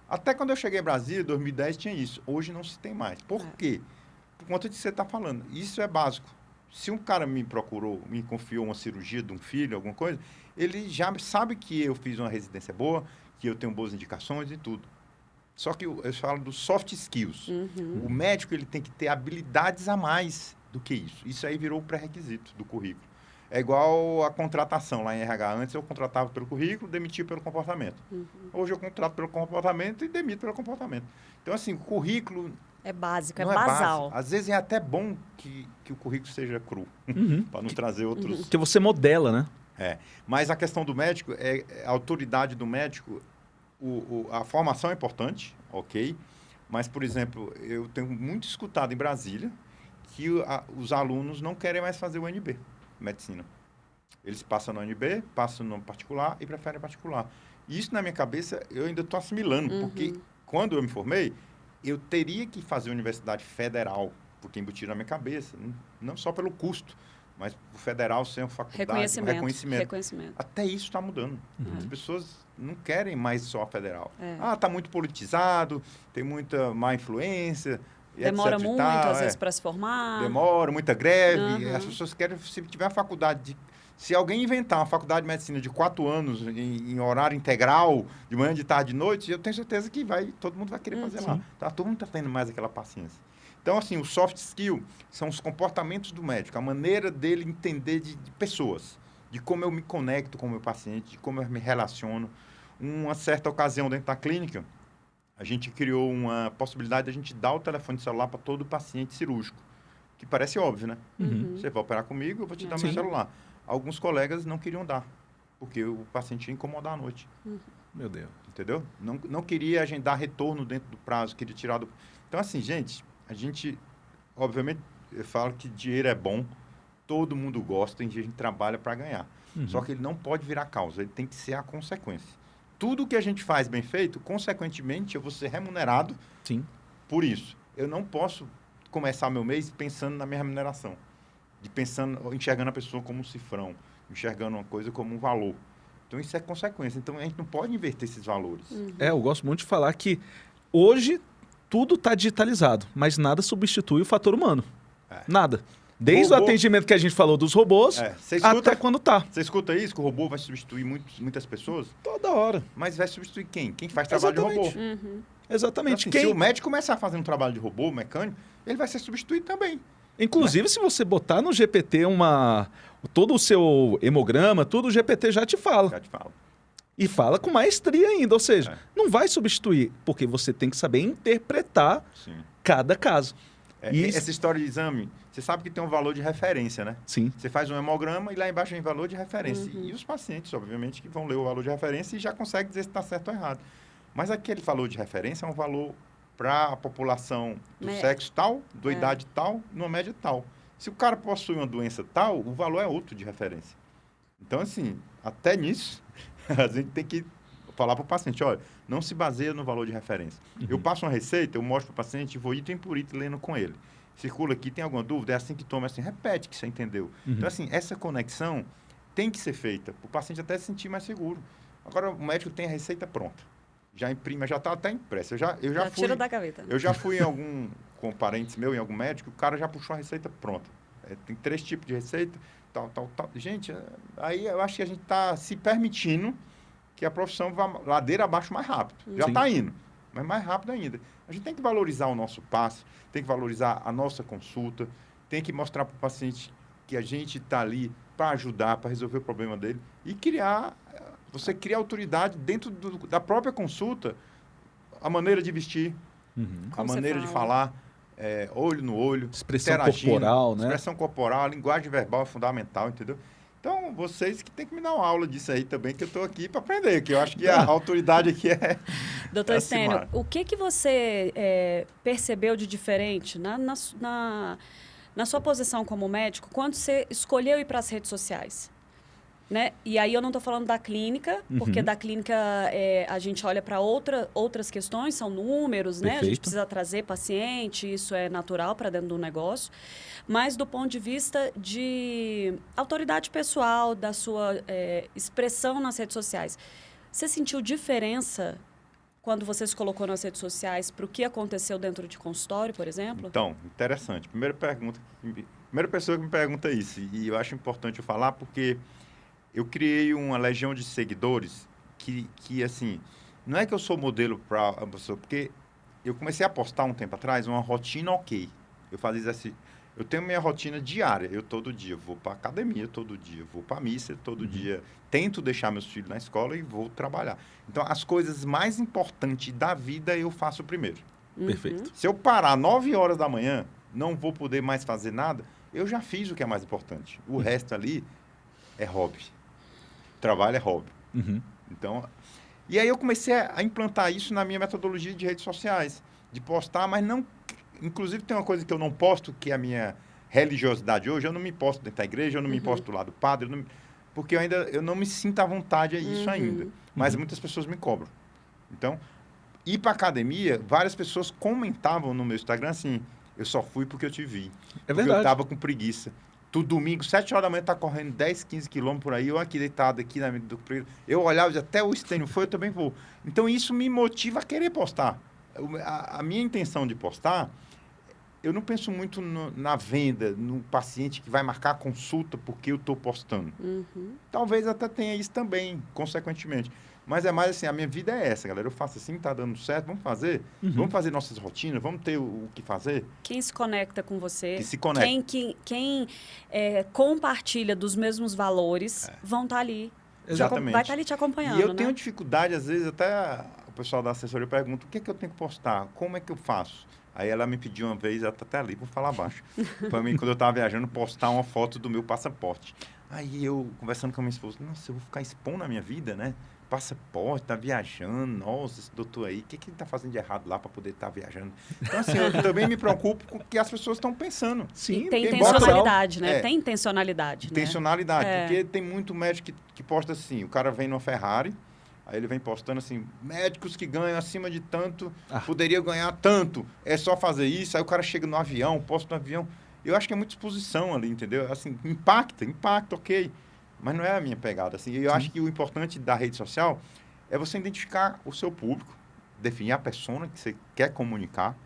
[SPEAKER 2] Até quando eu cheguei em Brasília, em 2010, tinha isso. Hoje não se tem mais. Por quê? Por conta de que você está falando. Isso é básico. Se um cara me procurou, me confiou uma cirurgia de um filho, alguma coisa, ele já sabe que eu fiz uma residência boa, que eu tenho boas indicações e tudo. Só que eu falo dos soft skills. O médico ele tem que ter habilidades a mais do que isso. Isso aí virou o pré-requisito do currículo. É igual a contratação lá em RH. Antes eu contratava pelo currículo, demitia pelo comportamento. Hoje eu contrato pelo comportamento e demito pelo comportamento. Então, assim, o currículo...
[SPEAKER 3] É básico, é
[SPEAKER 2] não
[SPEAKER 3] basal.
[SPEAKER 2] Base. Às vezes é até bom que o currículo seja cru, para não trazer outros...
[SPEAKER 1] Porque você modela, né?
[SPEAKER 2] Mas a questão do médico, a autoridade do médico, a formação é importante, ok? Mas, por exemplo, eu tenho muito escutado em Brasília que os alunos não querem mais fazer o UNB, medicina. Eles passam no UNB, passam no particular e preferem particular. E isso, na minha cabeça, eu ainda estou assimilando, porque quando eu me formei, eu teria que fazer universidade federal, porque embutiram na minha cabeça, não só pelo custo, mas o federal sem a faculdade, reconhecimento. Até isso está mudando. As pessoas não querem mais só a federal. Está muito politizado, tem muita má influência.
[SPEAKER 3] Demora muito, às vezes, para se formar.
[SPEAKER 2] Demora, muita greve. As pessoas querem, se tiver a faculdade se alguém inventar uma faculdade de medicina de 4 anos em horário integral, de manhã, de tarde, de noite, eu tenho certeza que todo mundo vai querer fazer lá. Tá? Todo mundo está tendo mais aquela paciência. Então, assim, o soft skill são os comportamentos do médico, a maneira dele entender de pessoas, de como eu me conecto com o meu paciente, de como eu me relaciono. Uma certa ocasião dentro da clínica, a gente criou uma possibilidade de a gente dar o telefone celular para todo paciente cirúrgico, que parece óbvio, né? Você vai operar comigo, eu vou te dar meu celular. Alguns colegas não queriam dar, porque o paciente ia incomodar à noite.
[SPEAKER 1] Meu Deus.
[SPEAKER 2] Entendeu? Não queria agendar retorno dentro do prazo, queria tirar do... Então, assim, gente, a gente, obviamente, eu falo que dinheiro é bom, todo mundo gosta, a gente trabalha para ganhar. Só que ele não pode virar causa, ele tem que ser a consequência. Tudo que a gente faz bem feito, consequentemente, eu vou ser remunerado por isso. Eu não posso começar meu mês pensando na minha remuneração, enxergando a pessoa como um cifrão, enxergando uma coisa como um valor. Então, isso é consequência. Então, a gente não pode inverter esses valores.
[SPEAKER 1] Eu gosto muito de falar que hoje tudo está digitalizado, mas nada substitui o fator humano.
[SPEAKER 2] É.
[SPEAKER 1] Nada. Desde o atendimento que a gente falou dos robôs, até quando tá.
[SPEAKER 2] Você escuta isso, que o robô vai substituir muitas pessoas?
[SPEAKER 1] Toda hora.
[SPEAKER 2] Mas vai substituir quem? Quem faz trabalho de robô.
[SPEAKER 1] Exatamente.
[SPEAKER 2] Então, assim, se o médico começar a fazer um trabalho de robô, mecânico, ele vai ser substituído também.
[SPEAKER 1] Inclusive, se você botar no GPT todo o seu hemograma, tudo o GPT já te fala.
[SPEAKER 2] Já te falo.
[SPEAKER 1] E fala com maestria ainda, ou seja, não vai substituir, porque você tem que saber interpretar cada caso.
[SPEAKER 2] Essa história de exame, você sabe que tem um valor de referência, né?
[SPEAKER 1] Sim.
[SPEAKER 2] Você faz um hemograma e lá embaixo tem valor de referência. E os pacientes, obviamente, que vão ler o valor de referência e já conseguem dizer se está certo ou errado. Mas aquele valor de referência é um valor para a população do sexo tal, da idade tal, numa média tal. Se o cara possui uma doença tal, o valor é outro de referência. Então, assim, até nisso, a gente tem que falar para o paciente, olha, não se baseia no valor de referência. Eu passo uma receita, eu mostro para o paciente, vou item por item lendo com ele. Circula aqui, tem alguma dúvida? É assim que toma, é assim, repete que você entendeu. Então, assim, essa conexão tem que ser feita, para o paciente até se sentir mais seguro. Agora, o médico tem a receita pronta. Já imprime, já está até impressa. Eu já fui,
[SPEAKER 3] tira da gaveta.
[SPEAKER 2] Eu já fui com parentes meus, em algum médico, o cara já puxou a receita pronta. Tem 3 tipos de receita, tal. Gente, aí eu acho que a gente está se permitindo que a profissão vá ladeira abaixo mais rápido. Já está indo, mas mais rápido ainda. A gente tem que valorizar o nosso passo, tem que valorizar a nossa consulta, tem que mostrar para o paciente que a gente está ali para ajudar, para resolver o problema dele e você cria autoridade dentro da própria consulta, a maneira de vestir, a maneira de falar, olho no olho,
[SPEAKER 1] expressão corporal, né?
[SPEAKER 2] Expressão corporal, a linguagem verbal é fundamental, entendeu? Então, vocês que tem que me dar uma aula disso aí também, que eu estou aqui para aprender, que eu acho que a autoridade aqui é...
[SPEAKER 3] Doutor Estênio, o que você percebeu de diferente na sua posição como médico quando você escolheu ir para as redes sociais? Né? E aí eu não estou falando da clínica, porque da clínica a gente olha para outras questões, são números, né? A gente precisa trazer paciente, isso é natural para dentro do negócio. Mas do ponto de vista de autoridade pessoal, da sua expressão nas redes sociais, você sentiu diferença quando você se colocou nas redes sociais para o que aconteceu dentro de consultório, por exemplo?
[SPEAKER 2] Então, interessante. Primeira pessoa que me pergunta isso, e eu acho importante eu falar porque... Eu criei uma legião de seguidores que, assim, não é que eu sou modelo para a pessoa, porque eu comecei a postar um tempo atrás uma rotina ok. Eu fazia assim, eu tenho minha rotina diária, eu todo dia vou para academia, todo dia vou para missa, todo dia tento deixar meus filhos na escola e vou trabalhar. Então, as coisas mais importantes da vida eu faço primeiro.
[SPEAKER 1] Perfeito.
[SPEAKER 2] Se eu parar 9 horas da manhã, não vou poder mais fazer nada, eu já fiz o que é mais importante. O resto ali é hobby. Trabalho é hobby. Então, e aí eu comecei a implantar isso na minha metodologia de redes sociais, de postar, mas não... Inclusive, tem uma coisa que eu não posto, que é a minha religiosidade hoje. Eu não me posto dentro da igreja, eu não me posto do lado do padre, porque eu não me sinto à vontade a isso ainda. Mas muitas pessoas me cobram. Então, ir para academia, várias pessoas comentavam no meu Instagram assim, eu só fui porque eu te vi. Porque eu estava com preguiça. Tu domingo, 7 horas da manhã, tá correndo 10, 15 quilômetros por aí, eu aqui deitado aqui na do eu olhava e até o Estênio foi, eu também vou. Então, isso me motiva a querer postar. A minha intenção de postar, eu não penso muito na venda, no paciente que vai marcar a consulta porque eu estou postando. Talvez até tenha isso também, consequentemente. Mas é mais assim, a minha vida é essa, galera. Eu faço assim, tá dando certo, vamos fazer? Vamos fazer nossas rotinas, vamos ter o que fazer?
[SPEAKER 3] Quem se conecta com você,
[SPEAKER 2] que se conecta.
[SPEAKER 3] Quem compartilha dos mesmos valores, vão estar ali.
[SPEAKER 2] Exatamente.
[SPEAKER 3] Vai estar ali te acompanhando,
[SPEAKER 2] E eu tenho dificuldade, às vezes, até o pessoal da assessoria pergunta, o que é que eu tenho que postar? Como é que eu faço? Aí ela me pediu uma vez, ela tá até ali, vou falar baixo, para mim, quando eu estava viajando, postar uma foto do meu passaporte. Aí eu, conversando com a minha esposa, nossa, eu vou ficar expondo a minha vida, né? Passaporte, tá viajando, nossa, esse doutor aí, o que ele tá fazendo de errado lá para poder estar viajando? Então, assim, eu também me preocupo com o que as pessoas estão pensando.
[SPEAKER 3] Sim, e tem intencionalidade, né? Tem intencionalidade,
[SPEAKER 2] Intencionalidade, porque tem muito médico que posta assim, o cara vem numa Ferrari, aí ele vem postando assim, médicos que ganham acima de tanto, poderia ganhar tanto, é só fazer isso, aí o cara chega no avião, posta no avião. Eu acho que é muita exposição ali, entendeu? Assim, impacta, ok. Mas não é a minha pegada, assim. Eu acho que o importante da rede social é você identificar o seu público, definir a persona que você quer comunicar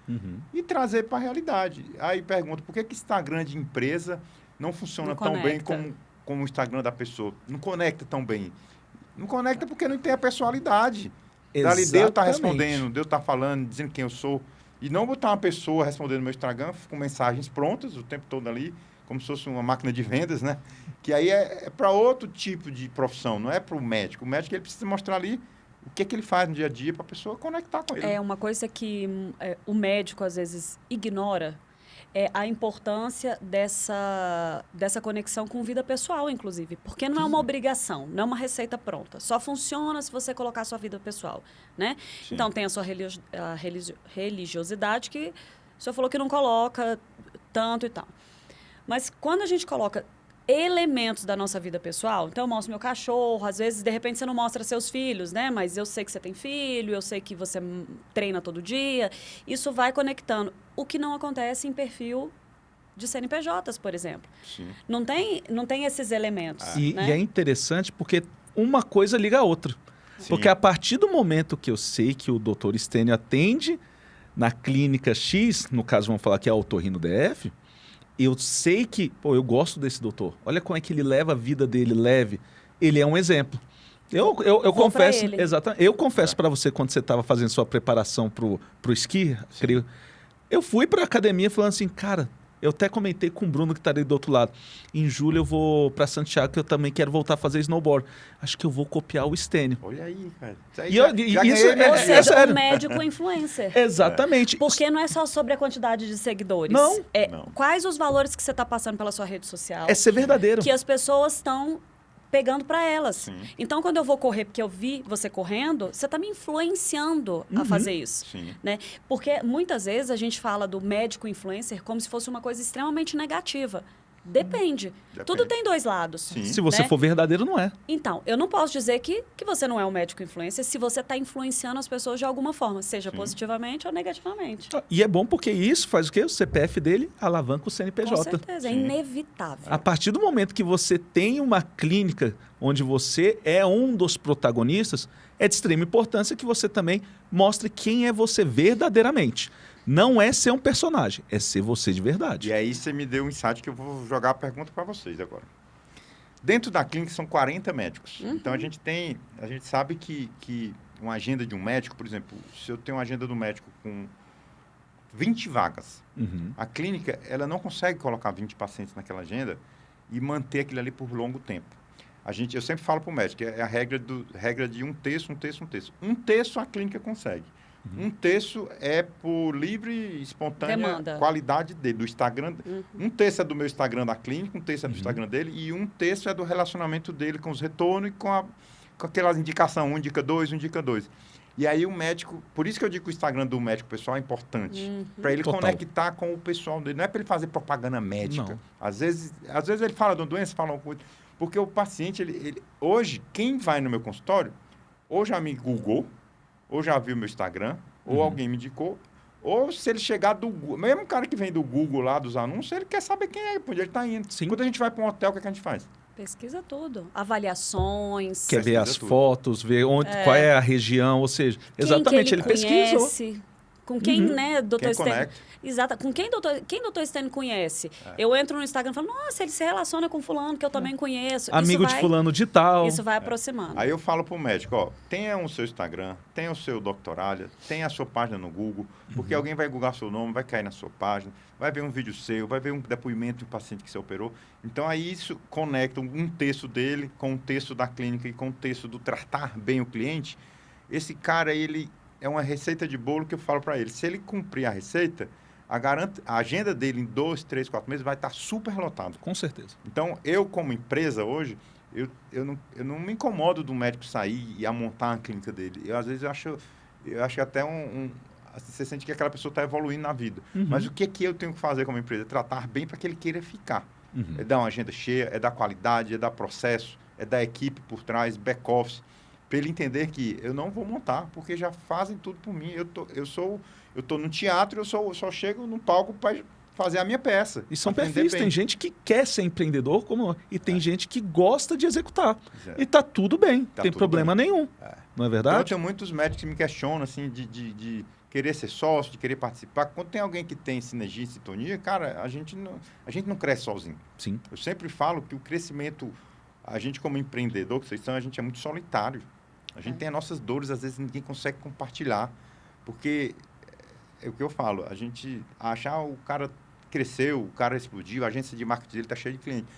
[SPEAKER 2] e trazer para a realidade. Aí pergunto, por que Instagram de empresa não funciona tão bem como o Instagram da pessoa? Não conecta tão bem. Não conecta porque não tem a personalidade. Dali Deus está respondendo, Deus está falando, dizendo quem eu sou. E não botar uma pessoa respondendo no meu Instagram com mensagens prontas o tempo todo ali, como se fosse uma máquina de vendas, né? Que aí é para outro tipo de profissão, não é para o médico. O médico ele precisa mostrar ali o que ele faz no dia a dia para a pessoa conectar com ele.
[SPEAKER 3] É uma coisa que o médico, às vezes, ignora, é a importância dessa conexão com vida pessoal, inclusive. Porque não é uma obrigação, não é uma receita pronta. Só funciona se você colocar a sua vida pessoal, né? Sim. Então, tem a sua religiosidade, que o senhor falou que não coloca tanto e tal. Mas quando a gente coloca elementos da nossa vida pessoal, então eu mostro meu cachorro, às vezes, de repente, você não mostra seus filhos, né? Mas eu sei que você tem filho, eu sei que você treina todo dia. Isso vai conectando. O que não acontece em perfil de CNPJs, por exemplo.
[SPEAKER 2] Sim.
[SPEAKER 3] Não tem esses elementos.
[SPEAKER 1] Né? E é interessante porque uma coisa liga a outra. Sim. Porque a partir do momento que eu sei que o Dr. Stênio atende na clínica X, no caso vamos falar que é a Otorrino DF, eu sei que, eu gosto desse doutor. Olha como é que ele leva a vida dele leve. Ele é um exemplo. Eu confesso, exatamente. Eu confesso para você, quando você estava fazendo sua preparação pro esqui, eu fui para a academia falando assim, cara, eu até comentei com o Bruno que está ali do outro lado. Em julho eu vou para Santiago, que eu também quero voltar a fazer snowboard. Acho que eu vou copiar o Stênio.
[SPEAKER 2] Olha aí, cara.
[SPEAKER 3] Ou seja, o médico influencer.
[SPEAKER 1] Exatamente.
[SPEAKER 3] Porque não é só sobre a quantidade de seguidores.
[SPEAKER 1] Não.
[SPEAKER 3] Quais os valores que você está passando pela sua rede social.
[SPEAKER 1] É ser verdadeiro.
[SPEAKER 3] Que as pessoas estão pegando para elas.
[SPEAKER 2] Sim.
[SPEAKER 3] Então, quando eu vou correr, porque eu vi você correndo, você está me influenciando a fazer isso.
[SPEAKER 2] Sim.
[SPEAKER 3] Né? Porque muitas vezes a gente fala do médico influencer como se fosse uma coisa extremamente negativa. Depende. Tudo tem dois lados.
[SPEAKER 2] Sim.
[SPEAKER 1] Se você for verdadeiro, não é.
[SPEAKER 3] Então, eu não posso dizer que você não é um médico influencer se você está influenciando as pessoas de alguma forma, seja positivamente ou negativamente.
[SPEAKER 1] E é bom porque isso faz o quê? O CPF dele alavanca o CNPJ.
[SPEAKER 3] Com certeza, é inevitável.
[SPEAKER 1] A partir do momento que você tem uma clínica onde você é um dos protagonistas, é de extrema importância que você também mostre quem é você verdadeiramente. Não é ser um personagem, é ser você de verdade.
[SPEAKER 2] E aí você me deu um insight que eu vou jogar a pergunta para vocês agora. Dentro da clínica são 40 médicos. Então a gente sabe que uma agenda de um médico, por exemplo, se eu tenho uma agenda do médico com 20 vagas, a clínica ela não consegue colocar 20 pacientes naquela agenda e manter aquilo ali por longo tempo. Eu sempre falo para o médico, é a regra de um terço. Um terço a clínica consegue. Um terço é por livre e espontânea
[SPEAKER 3] demanda.
[SPEAKER 2] Qualidade dele, do Instagram. Um terço é do meu Instagram da clínica, um terço é do Instagram dele e um terço é do relacionamento dele com os retornos e com aquelas indicações, um indica dois. E aí o médico, por isso que eu digo que o Instagram do médico pessoal é importante, para ele conectar com o pessoal dele. Não é para ele fazer propaganda médica. Não. Às vezes ele fala de uma doença, fala uma coisa. Porque o paciente, hoje, quem vai no meu consultório, ou já me googou, ou já viu meu Instagram, ou alguém me indicou, ou se ele chegar do Google, mesmo o cara que vem do Google lá, dos anúncios, ele quer saber quem é, por onde ele está indo.
[SPEAKER 1] Sim.
[SPEAKER 2] Quando a gente vai para um hotel, o que a gente faz?
[SPEAKER 3] Pesquisa tudo. Avaliações.
[SPEAKER 1] Quer ver as fotos, ver qual é a região, ou seja, exatamente, ele pesquisou.
[SPEAKER 3] Com quem, né, doutor
[SPEAKER 2] Stênio?
[SPEAKER 3] Exato. Com quem doutor Stênio conhece? Eu entro no Instagram e falo, nossa, ele se relaciona com fulano, que eu também conheço.
[SPEAKER 1] Amigo de fulano de tal.
[SPEAKER 3] Isso vai aproximando.
[SPEAKER 2] Aí eu falo pro médico, tenha o seu Instagram, tenha o seu Doctoralha, tenha a sua página no Google, porque alguém vai googar seu nome, vai cair na sua página, vai ver um vídeo seu, vai ver um depoimento de um paciente que você operou. Então, aí isso conecta um texto dele com um texto da clínica e com um texto do tratar bem o cliente. Esse cara, ele é uma receita de bolo que eu falo para ele. Se ele cumprir a receita, a agenda dele em 2, 3, 4 meses vai estar super lotado.
[SPEAKER 1] Com certeza.
[SPEAKER 2] Então, eu como empresa hoje, eu não me incomodo do médico sair e a montar a clínica dele. Às vezes eu acho até você sente que aquela pessoa está evoluindo na vida. Mas o que eu tenho que fazer como empresa? É tratar bem para que ele queira ficar. É dar uma agenda cheia, é dar qualidade, é dar processo, é dar equipe por trás, back-office, para ele entender que eu não vou montar, porque já fazem tudo por mim. Eu tô no teatro, eu só chego no palco para fazer a minha peça.
[SPEAKER 1] E são perfis, tem gente que quer ser empreendedor e tem gente que gosta de executar. E tá tudo bem, tem problema nenhum. não é
[SPEAKER 2] Então, eu
[SPEAKER 1] verdade?
[SPEAKER 2] tenho muitos médicos que me questionam, assim, de querer ser sócio, de querer participar. Quando tem alguém que tem sinergia e sintonia, cara, a gente não cresce sozinho.
[SPEAKER 1] Sim.
[SPEAKER 2] Eu sempre falo que o crescimento, a gente como empreendedor, que vocês são, a gente é muito solitário. A gente tem as nossas dores, às vezes ninguém consegue compartilhar. Porque, é o que eu falo, a gente acha, o cara cresceu, o cara explodiu, a agência de marketing dele está cheia de clientes.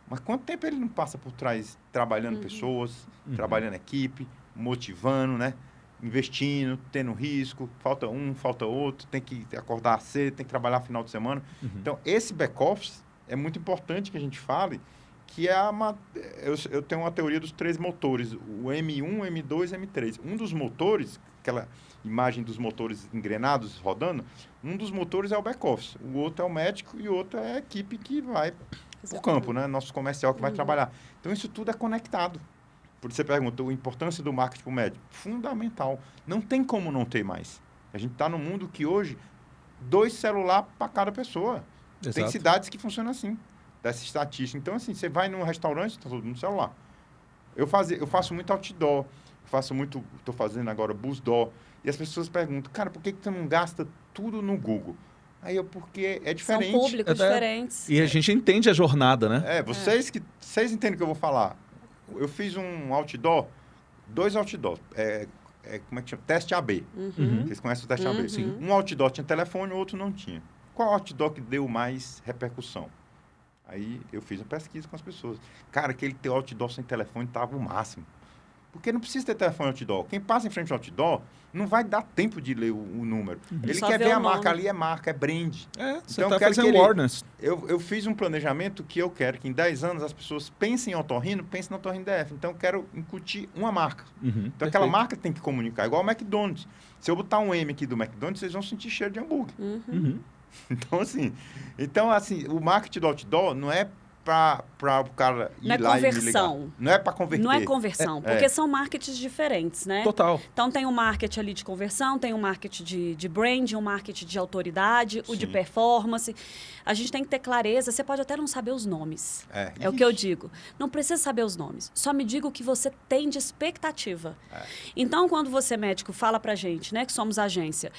[SPEAKER 2] Mas quanto tempo ele não passa por trás trabalhando pessoas, trabalhando equipe, motivando, né? Investindo, tendo risco, falta um, falta outro, tem que acordar cedo, tem que trabalhar final de semana. Então, esse back-office é muito importante que a gente fale, que é eu tenho uma teoria dos 3 motores, o M1, M2 e M3. Um dos motores, aquela imagem dos motores engrenados rodando, um dos motores é o back-office, o outro é o médico e o outro é a equipe que vai para o campo, né? Nosso comercial que vai trabalhar. Então, isso tudo é conectado. Por isso você perguntou, a importância do marketing para o médico. Fundamental. Não tem como não ter mais. A gente está num mundo que hoje, 2 celulares para cada pessoa.
[SPEAKER 1] Exato.
[SPEAKER 2] Tem cidades que funcionam assim, dessa estatística. Então, assim, você vai num restaurante, está todo mundo no celular. Eu faço muito outdoor, estou fazendo agora busdoor. E as pessoas perguntam, cara, por que você não gasta tudo no Google? Aí porque é diferente.
[SPEAKER 3] São públicos diferentes.
[SPEAKER 1] E a gente entende a jornada, né?
[SPEAKER 2] Vocês entendem o que eu vou falar. Eu fiz um outdoor, 2 outdoors. Como é que chama? Teste AB. Vocês conhecem o teste AB?
[SPEAKER 1] Sim.
[SPEAKER 2] Um outdoor tinha telefone, o outro não tinha. Qual outdoor que deu mais repercussão? Aí eu fiz uma pesquisa com as pessoas. Cara, aquele teu outdoor sem telefone estava o máximo. Porque não precisa ter telefone outdoor. Quem passa em frente ao outdoor não vai dar tempo de ler o número. Ele quer ver a marca. Ali é marca, é brand.
[SPEAKER 1] Você
[SPEAKER 2] Então,
[SPEAKER 1] está fazendo awareness.
[SPEAKER 2] Eu fiz um planejamento que eu quero que em 10 anos as pessoas pensem em otorrino, pensem no otorrino DF. Então, eu quero incutir uma marca. Então, aquela marca tem que comunicar. Igual o McDonald's. Se eu botar um M aqui do McDonald's, vocês vão sentir cheiro de hambúrguer. Então, assim, o marketing do outdoor não é para o cara ir lá e me ligar. Não é para converter.
[SPEAKER 3] Não é conversão, porque são marketings diferentes, né?
[SPEAKER 1] Total.
[SPEAKER 3] Então, tem um marketing ali de conversão, tem um marketing de brand, um marketing de autoridade, o de performance. A gente tem que ter clareza. Você pode até não saber os nomes. É o que eu digo. Não precisa saber os nomes. Só me diga o que você tem de expectativa. Então, quando você, médico, fala pra gente, né, que somos agência,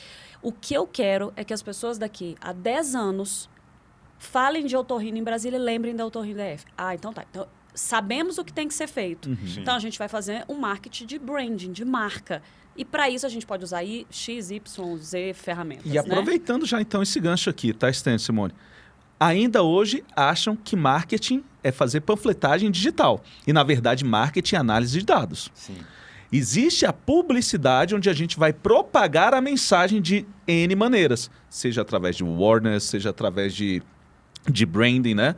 [SPEAKER 3] o que eu quero é que as pessoas daqui a 10 anos falem de otorrino em Brasília e lembrem da otorrino DF. Então tá. Então, sabemos o que tem que ser feito. Então, a gente vai fazer um marketing de branding, de marca. E para isso, a gente pode usar X, Y, Z ferramentas.
[SPEAKER 1] E aproveitando já, então, esse gancho aqui, tá, Stan, Simone? Ainda hoje acham que marketing é fazer panfletagem digital. E, na verdade, marketing é análise de dados.
[SPEAKER 2] Sim.
[SPEAKER 1] Existe a publicidade onde a gente vai propagar a mensagem de N maneiras. Seja através de awareness, seja através de branding, né?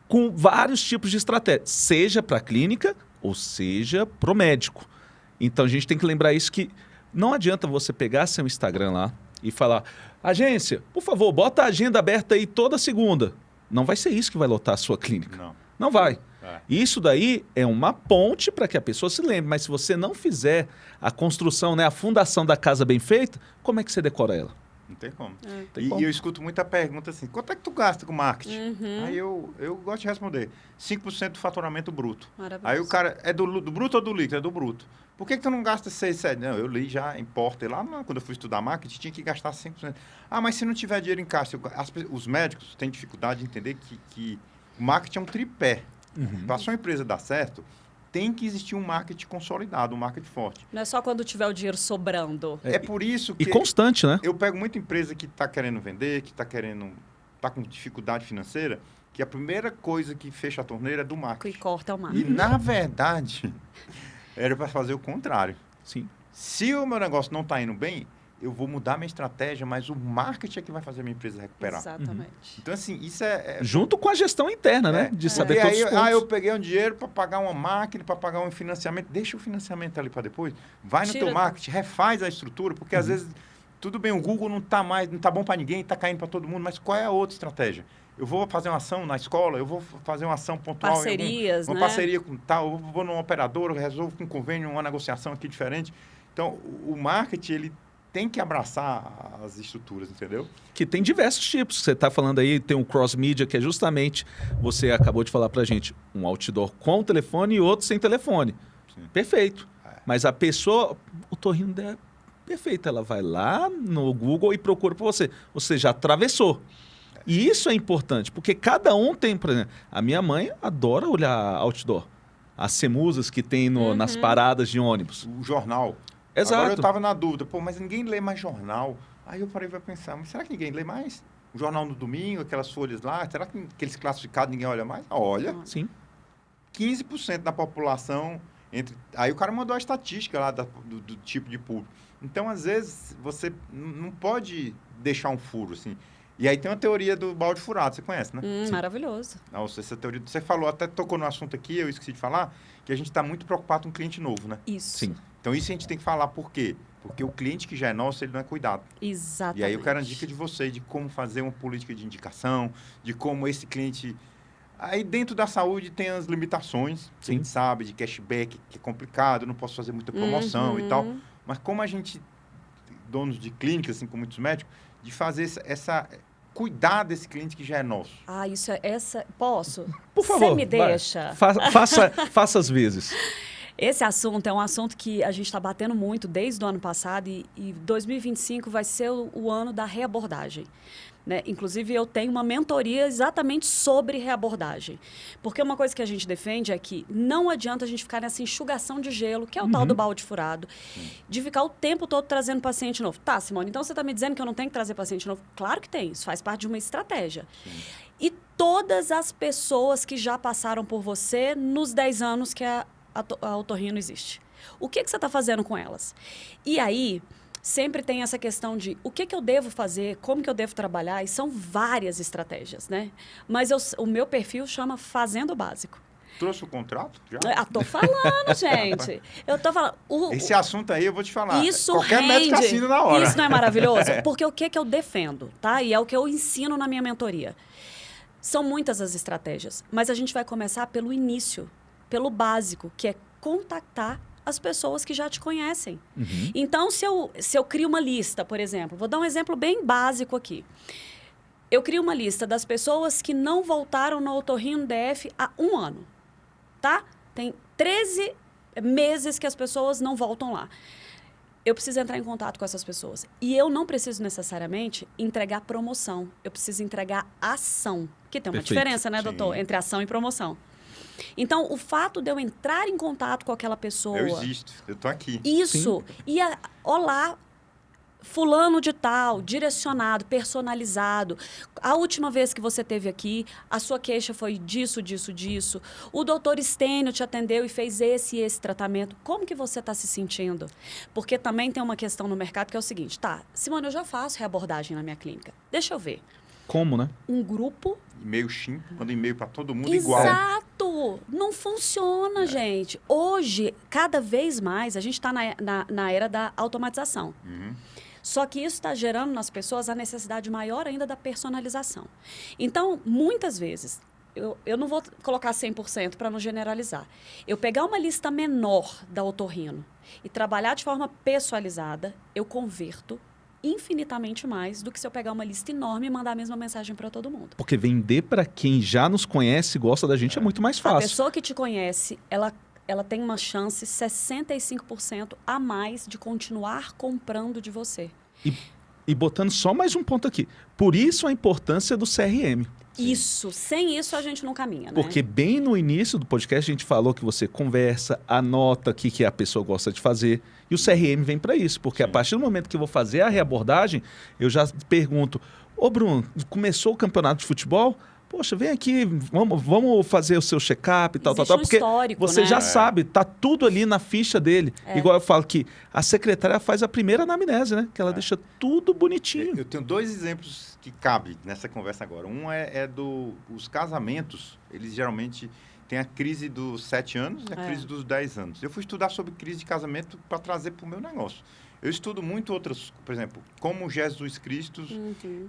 [SPEAKER 1] Com vários tipos de estratégia, seja para a clínica ou seja para o médico. Então, a gente tem que lembrar isso, que não adianta você pegar seu Instagram lá e falar, agência, por favor, bota a agenda aberta aí toda segunda. Não vai ser isso que vai lotar a sua clínica. Não vai. Isso daí é uma ponte para que a pessoa se lembre, mas se você não fizer a construção, né, a fundação da casa bem feita, como é que você decora ela?
[SPEAKER 2] Não tem como. E eu escuto muita pergunta assim, quanto é que tu gasta com marketing? Aí eu gosto de responder, 5% do faturamento bruto. Aí o cara, é do bruto ou do líquido? É do bruto. Por que tu não gasta 6, 7? Não, eu li já em Porter, lá quando eu fui estudar marketing, tinha que gastar 5%. Mas se não tiver dinheiro em caixa, os médicos têm dificuldade de entender que o marketing é um tripé. Para a sua empresa dar certo, tem que existir um marketing consolidado, um marketing forte.
[SPEAKER 3] Não é só quando tiver o dinheiro sobrando.
[SPEAKER 2] É por isso que...
[SPEAKER 1] E constante, né?
[SPEAKER 2] Eu pego muita empresa que está querendo vender, que está com dificuldade financeira, que a primeira coisa que fecha a torneira é do marketing.
[SPEAKER 3] Que corta é o marketing.
[SPEAKER 2] E, na verdade, era para fazer o contrário.
[SPEAKER 1] Sim.
[SPEAKER 2] Se o meu negócio não está indo bem, eu vou mudar minha estratégia, mas o marketing é que vai fazer a minha empresa recuperar.
[SPEAKER 3] Exatamente.
[SPEAKER 2] Então, assim, isso
[SPEAKER 1] junto com a gestão interna, né? De saber todos os pontos.
[SPEAKER 2] Eu peguei um dinheiro para pagar uma máquina, para pagar um financiamento. Deixa o financiamento ali para depois. Vai no teu marketing, refaz a estrutura, porque às vezes, tudo bem, o Google não está bom para ninguém, está caindo para todo mundo, mas qual é a outra estratégia? Eu vou fazer uma ação na escola, eu vou fazer uma ação pontual.
[SPEAKER 3] Parcerias,
[SPEAKER 2] uma parceria com tal, eu vou numa operadora, eu resolvo com um convênio, uma negociação aqui diferente. Então, o marketing, ele tem que abraçar as estruturas, entendeu?
[SPEAKER 1] Que tem diversos tipos. Você está falando aí, tem um cross-media, que é justamente, você acabou de falar para a gente, um outdoor com telefone e outro sem telefone. Sim. Perfeito. Mas a pessoa, o torrino dela é perfeito. Ela vai lá no Google e procura por você. Você já atravessou. E isso é importante, porque cada um tem, por exemplo, a minha mãe adora olhar outdoor. As semusas que tem nas paradas de ônibus.
[SPEAKER 2] O jornal.
[SPEAKER 1] Exato.
[SPEAKER 2] Agora eu estava na dúvida, mas ninguém lê mais jornal. Aí eu parei para pensar, mas será que ninguém lê mais? O jornal no domingo, aquelas folhas lá, será que aqueles classificados ninguém olha mais? Olha.
[SPEAKER 1] Sim.
[SPEAKER 2] 15% da população Aí o cara mandou a estatística lá do tipo de público. Então, às vezes, você não pode deixar um furo, assim. E aí tem uma teoria do balde furado, você conhece, né?
[SPEAKER 3] Maravilhoso.
[SPEAKER 2] Nossa, essa teoria... Você falou, até tocou no assunto aqui, eu esqueci de falar, que a gente está muito preocupado com um cliente novo, né?
[SPEAKER 3] Isso.
[SPEAKER 1] Sim.
[SPEAKER 2] Então, isso a gente tem que falar por quê? Porque o cliente que já é nosso, ele não é cuidado.
[SPEAKER 3] Exatamente.
[SPEAKER 2] E aí eu quero uma dica de vocês, de como fazer uma política de indicação, de como esse cliente... Aí dentro da saúde tem as limitações, a gente sabe, de cashback, que é complicado, não posso fazer muita promoção e tal. Mas como a gente, donos de clínicas, assim como muitos médicos, de fazer cuidar desse cliente que já é nosso.
[SPEAKER 3] Ah, isso é posso?
[SPEAKER 1] Por favor.
[SPEAKER 3] Você me deixa.
[SPEAKER 1] Faça as vezes.
[SPEAKER 3] Esse assunto é um assunto que a gente está batendo muito desde o ano passado e 2025 vai ser o ano da reabordagem. Né? Inclusive, eu tenho uma mentoria exatamente sobre reabordagem. Porque uma coisa que a gente defende é que não adianta a gente ficar nessa enxugação de gelo, que é o tal do balde furado, de ficar o tempo todo trazendo paciente novo. Tá, Simone, então você está me dizendo que eu não tenho que trazer paciente novo? Claro que tem, isso faz parte de uma estratégia. E todas as pessoas que já passaram por você nos 10 anos que a Otorrino existe. O que você está fazendo com elas? E aí... Sempre tem essa questão de o que eu devo fazer, como que eu devo trabalhar, e são várias estratégias, né? Mas o meu perfil chama Fazendo o Básico.
[SPEAKER 2] Trouxe o contrato? Já?
[SPEAKER 3] Tô falando, gente. Eu tô falando.
[SPEAKER 2] Esse assunto aí eu vou te falar.
[SPEAKER 3] Isso
[SPEAKER 2] Qualquer
[SPEAKER 3] rende.
[SPEAKER 2] médico assina na hora.
[SPEAKER 3] Isso não é maravilhoso? Porque o que eu defendo, tá? E é o que eu ensino na minha mentoria. São muitas as estratégias, mas a gente vai começar pelo início, pelo básico, que é contactar as pessoas que já te conhecem. Então, se eu crio uma lista, por exemplo, vou dar um exemplo bem básico aqui. Eu crio uma lista das pessoas que não voltaram no Otorrino DF há 1 ano, tá? Tem 13 meses que as pessoas não voltam lá. Eu preciso entrar em contato com essas pessoas. E eu não preciso necessariamente entregar promoção. Eu preciso entregar ação. Que tem uma diferença, né, doutor? Entre ação e promoção. Então, o fato de eu entrar em contato com aquela pessoa...
[SPEAKER 2] Eu existo, eu tô aqui.
[SPEAKER 3] Isso. E olá, fulano de tal, direcionado, personalizado. A última vez que você esteve aqui, a sua queixa foi disso, disso, disso. O doutor Estênio te atendeu e fez esse e esse tratamento. Como que você está se sentindo? Porque também tem uma questão no mercado que é o seguinte. Tá, Simone, eu já faço reabordagem na minha clínica. Deixa eu ver.
[SPEAKER 1] Como, né?
[SPEAKER 3] Um grupo...
[SPEAKER 2] E-mail sim, manda e-mail para todo mundo igual.
[SPEAKER 3] Exato! Não funciona, gente. Hoje, cada vez mais, a gente está na era da automatização. Só que isso está gerando nas pessoas a necessidade maior ainda da personalização. Então, muitas vezes, eu não vou colocar 100% para não generalizar. Eu pegar uma lista menor da Otorrino e trabalhar de forma pessoalizada, eu converto infinitamente mais do que se eu pegar uma lista enorme e mandar a mesma mensagem para todo mundo.
[SPEAKER 1] Porque vender para quem já nos conhece e gosta da gente é muito mais fácil.
[SPEAKER 3] A pessoa que te conhece, ela tem uma chance 65% a mais de continuar comprando de você.
[SPEAKER 1] E botando só mais um ponto aqui. Por isso a importância do CRM.
[SPEAKER 3] Isso. Sem isso a gente não caminha, né?
[SPEAKER 1] Porque bem no início do podcast a gente falou que você conversa, anota o que a pessoa gosta de fazer. E o CRM vem para isso. Porque a partir do momento que eu vou fazer a reabordagem, eu já pergunto, ô Bruno, começou o campeonato de futebol? Poxa, vem aqui, vamos fazer o seu check-up e tal,
[SPEAKER 3] Existe
[SPEAKER 1] tal.
[SPEAKER 3] um
[SPEAKER 1] Porque
[SPEAKER 3] histórico,
[SPEAKER 1] você
[SPEAKER 3] né?
[SPEAKER 1] já sabe, tá tudo ali na ficha dele. Igual eu falo que a secretária faz a primeira anamnese, né? Que ela deixa tudo bonitinho.
[SPEAKER 2] Eu tenho 2 exemplos que cabem nessa conversa agora. Um é os casamentos, eles geralmente têm a crise dos 7 anos e a crise dos 10 anos. Eu fui estudar sobre crise de casamento para trazer para o meu negócio. Eu estudo muito outras, por exemplo, como Jesus Cristo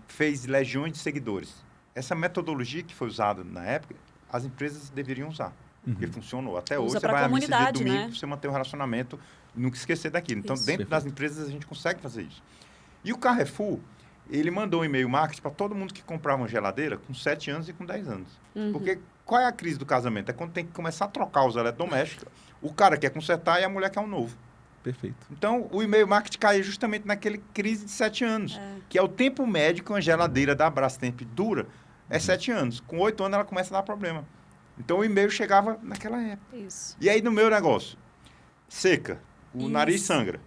[SPEAKER 2] fez legiões de seguidores. Essa metodologia que foi usada na época, as empresas deveriam usar. Porque funcionou. Até hoje, você vai à missa de domingo, né? Você manter um relacionamento, nunca esquecer daquilo. Então, dentro das empresas, a gente consegue fazer isso. E o Carrefour, ele mandou um e-mail marketing para todo mundo que comprava uma geladeira com 7 anos e com 10 anos. Porque qual é a crise do casamento? É quando tem que começar a trocar os eletrodomésticos. O cara quer consertar e a mulher quer um novo.
[SPEAKER 1] Perfeito.
[SPEAKER 2] Então, o e-mail marketing cai justamente naquele crise de 7 anos, que é o tempo médio que uma geladeira da Brastemp dura, é 7 anos. Com 8 anos, ela começa a dar problema. Então, o e-mail chegava naquela época.
[SPEAKER 3] Isso.
[SPEAKER 2] E aí, no meu negócio, seca, o nariz sangra.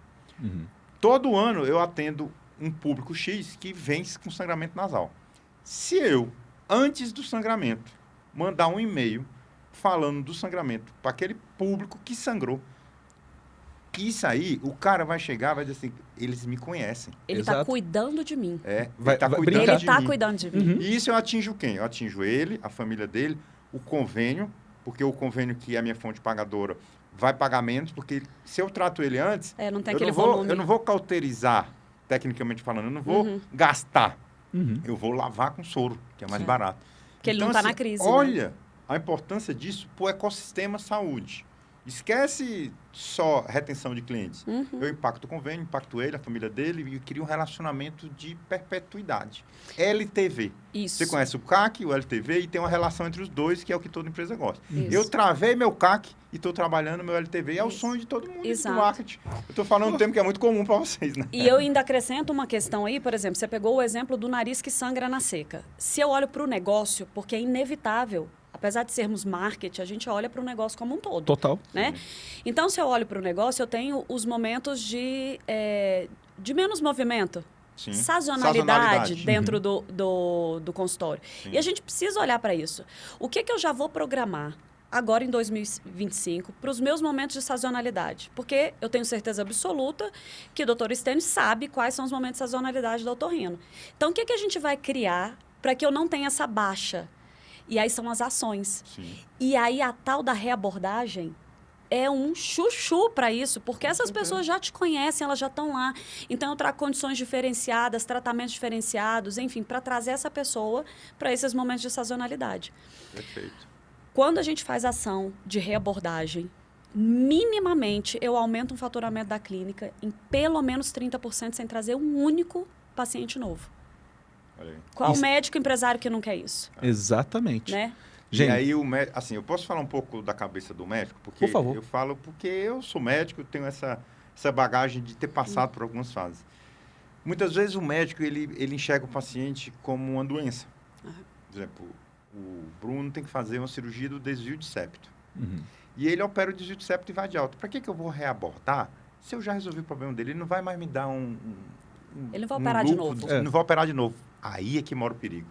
[SPEAKER 2] Todo ano, eu atendo um público X que vem com sangramento nasal. Se eu, antes do sangramento, mandar um e-mail falando do sangramento para aquele público que sangrou, isso aí, o cara vai chegar, vai dizer assim, eles me conhecem.
[SPEAKER 3] Ele está cuidando de mim.
[SPEAKER 2] Ele está cuidando de mim.
[SPEAKER 3] Ele está cuidando de mim.
[SPEAKER 2] E isso eu atinjo quem? Eu atinjo ele, a família dele, o convênio, porque o convênio que é a minha fonte pagadora vai pagar menos, porque se eu trato ele antes,
[SPEAKER 3] não tem aquele volume.
[SPEAKER 2] Eu não vou cauterizar, tecnicamente falando, eu não vou gastar. Eu vou lavar com soro, que é mais barato.
[SPEAKER 3] Porque ele não está na crise.
[SPEAKER 2] Olha a importância disso para o ecossistema saúde. Esquece só retenção de clientes. Eu impacto o convênio, impacto ele, a família dele, e crio um relacionamento de perpetuidade. LTV.
[SPEAKER 3] Isso.
[SPEAKER 2] Você conhece o CAC, o LTV, e tem uma relação entre os dois, que é o que toda empresa gosta.
[SPEAKER 3] Isso.
[SPEAKER 2] Eu travei meu CAC e estou trabalhando meu LTV. É o sonho de todo mundo do marketing. Eu estou falando um termo que é muito comum para vocês, né?
[SPEAKER 3] E eu ainda acrescento uma questão aí, por exemplo, você pegou o exemplo do nariz que sangra na seca. Se eu olho para o negócio, porque é inevitável, apesar de sermos marketing, a gente olha para o negócio como um todo.
[SPEAKER 1] Total.
[SPEAKER 3] Né? Então, se eu olho para o negócio, eu tenho os momentos de menos movimento.
[SPEAKER 2] Sim.
[SPEAKER 3] Sazonalidade dentro do consultório. Sim. E a gente precisa olhar para isso. O que eu já vou programar agora em 2025 para os meus momentos de sazonalidade? Porque eu tenho certeza absoluta que o doutor Stênio sabe quais são os momentos de sazonalidade do otorrino. Então, o que a gente vai criar para que eu não tenha essa baixa? E aí são as ações.
[SPEAKER 2] Sim.
[SPEAKER 3] E aí a tal da reabordagem é um chuchu para isso, porque essas pessoas já te conhecem, elas já estão lá. Então, eu trago condições diferenciadas, tratamentos diferenciados, enfim, para trazer essa pessoa para esses momentos de sazonalidade.
[SPEAKER 2] Perfeito.
[SPEAKER 3] Quando a gente faz ação de reabordagem, minimamente eu aumento o faturamento da clínica em pelo menos 30% sem trazer um único paciente novo. Qual médico empresário que não quer isso?
[SPEAKER 1] Exatamente.
[SPEAKER 3] Né?
[SPEAKER 2] Gente, e aí, assim, eu posso falar um pouco da cabeça do médico? Porque
[SPEAKER 1] por favor.
[SPEAKER 2] Eu falo porque eu sou médico, tenho essa bagagem de ter passado por algumas fases. Muitas vezes o médico, ele enxerga o paciente como uma doença. Por exemplo, o Bruno tem que fazer uma cirurgia do desvio de septo. E ele opera o desvio de septo e vai de alta. Para que eu vou reabordar se eu já resolvi o problema dele? Ele não vai mais me dar
[SPEAKER 3] ele não vai operar de novo.
[SPEAKER 2] Não vai operar de novo. Aí é que mora o perigo.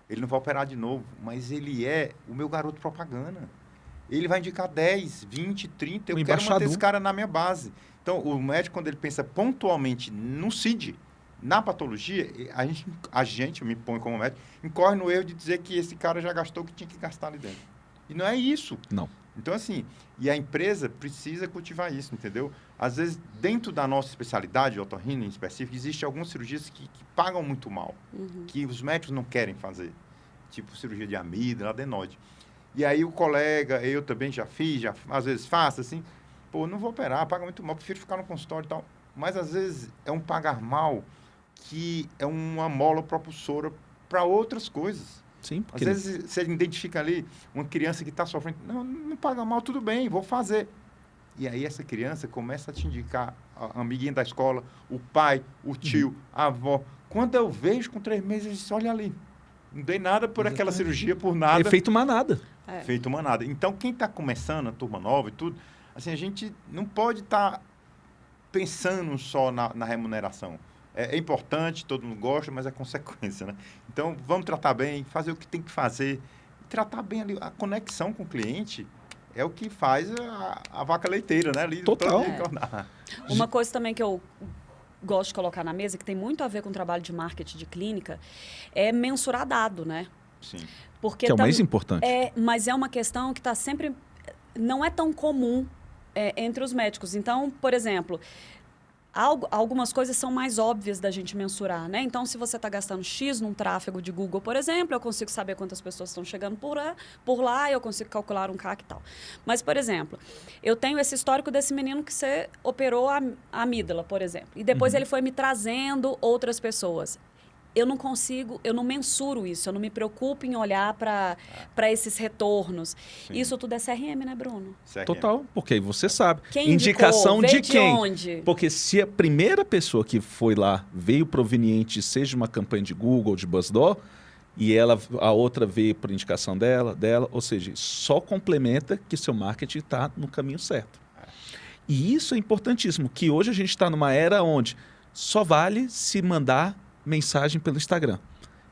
[SPEAKER 2] Ele não vai operar de novo, mas ele é o meu garoto propaganda. Ele vai indicar 10, 20, 30. Eu quero manter esse cara na minha base. Então, o médico, quando ele pensa pontualmente no CID, na patologia, a gente, eu me ponho como médico, incorre no erro de dizer que esse cara já gastou o que tinha que gastar ali dentro. E não é isso.
[SPEAKER 1] Não.
[SPEAKER 2] Então, assim, e a empresa precisa cultivar isso, entendeu? Às vezes, dentro da nossa especialidade, otorrino em específico, existem algumas cirurgias que pagam muito mal, que os médicos não querem fazer, tipo cirurgia de amígdala, adenoide. E aí o colega, eu também já fiz, às vezes faço, assim, pô, não vou operar, paga muito mal, prefiro ficar no consultório e tal. Mas, às vezes, é um pagar mal que é uma mola propulsora para outras coisas.
[SPEAKER 1] Sim, porque...
[SPEAKER 2] Às vezes você identifica ali uma criança que está sofrendo. Não paga mal, tudo bem, vou fazer. E aí essa criança começa a te indicar a amiguinha da escola, o pai, o tio, a avó. Quando eu vejo com 3 meses, eu disse, olha ali, não dei nada por aquela cirurgia, por nada.
[SPEAKER 1] Efeito manada.
[SPEAKER 2] Feito manada. Então, quem está começando, a turma nova e tudo, assim, a gente não pode estar pensando só na remuneração. É importante, todo mundo gosta, mas é consequência, né? Então, vamos tratar bem, fazer o que tem que fazer. Tratar bem ali, a conexão com o cliente é o que faz a vaca leiteira, né? Ali,
[SPEAKER 1] total.
[SPEAKER 3] Uma coisa também que eu gosto de colocar na mesa, que tem muito a ver com o trabalho de marketing de clínica, é mensurar dado, né?
[SPEAKER 2] Sim.
[SPEAKER 3] Porque
[SPEAKER 1] que é o mais importante.
[SPEAKER 3] Mas é uma questão que está sempre... Não é tão comum entre os médicos. Então, por exemplo... Algumas coisas são mais óbvias da gente mensurar, né? Então, se você está gastando X num tráfego de Google, por exemplo, eu consigo saber quantas pessoas estão chegando por lá, eu consigo calcular um CAC e tal. Mas, por exemplo, eu tenho esse histórico desse menino que você operou a amígdala, por exemplo, e depois ele foi me trazendo outras pessoas. eu não consigo, eu não mensuro isso, eu não me preocupo em olhar para esses retornos.
[SPEAKER 2] Sim.
[SPEAKER 3] Isso tudo é CRM, né, Bruno?
[SPEAKER 2] CRM.
[SPEAKER 1] Total, porque aí você sabe.
[SPEAKER 3] Quem
[SPEAKER 1] Indicação
[SPEAKER 3] indicou? Veio
[SPEAKER 1] de quem?
[SPEAKER 3] Onde?
[SPEAKER 1] Porque se a primeira pessoa que foi lá veio proveniente, seja uma campanha de Google, de BuzzDor, e a outra veio por indicação dela, ou seja, só complementa que seu marketing está no caminho certo. E isso é importantíssimo, que hoje a gente está numa era onde só vale se mandar mensagem pelo Instagram,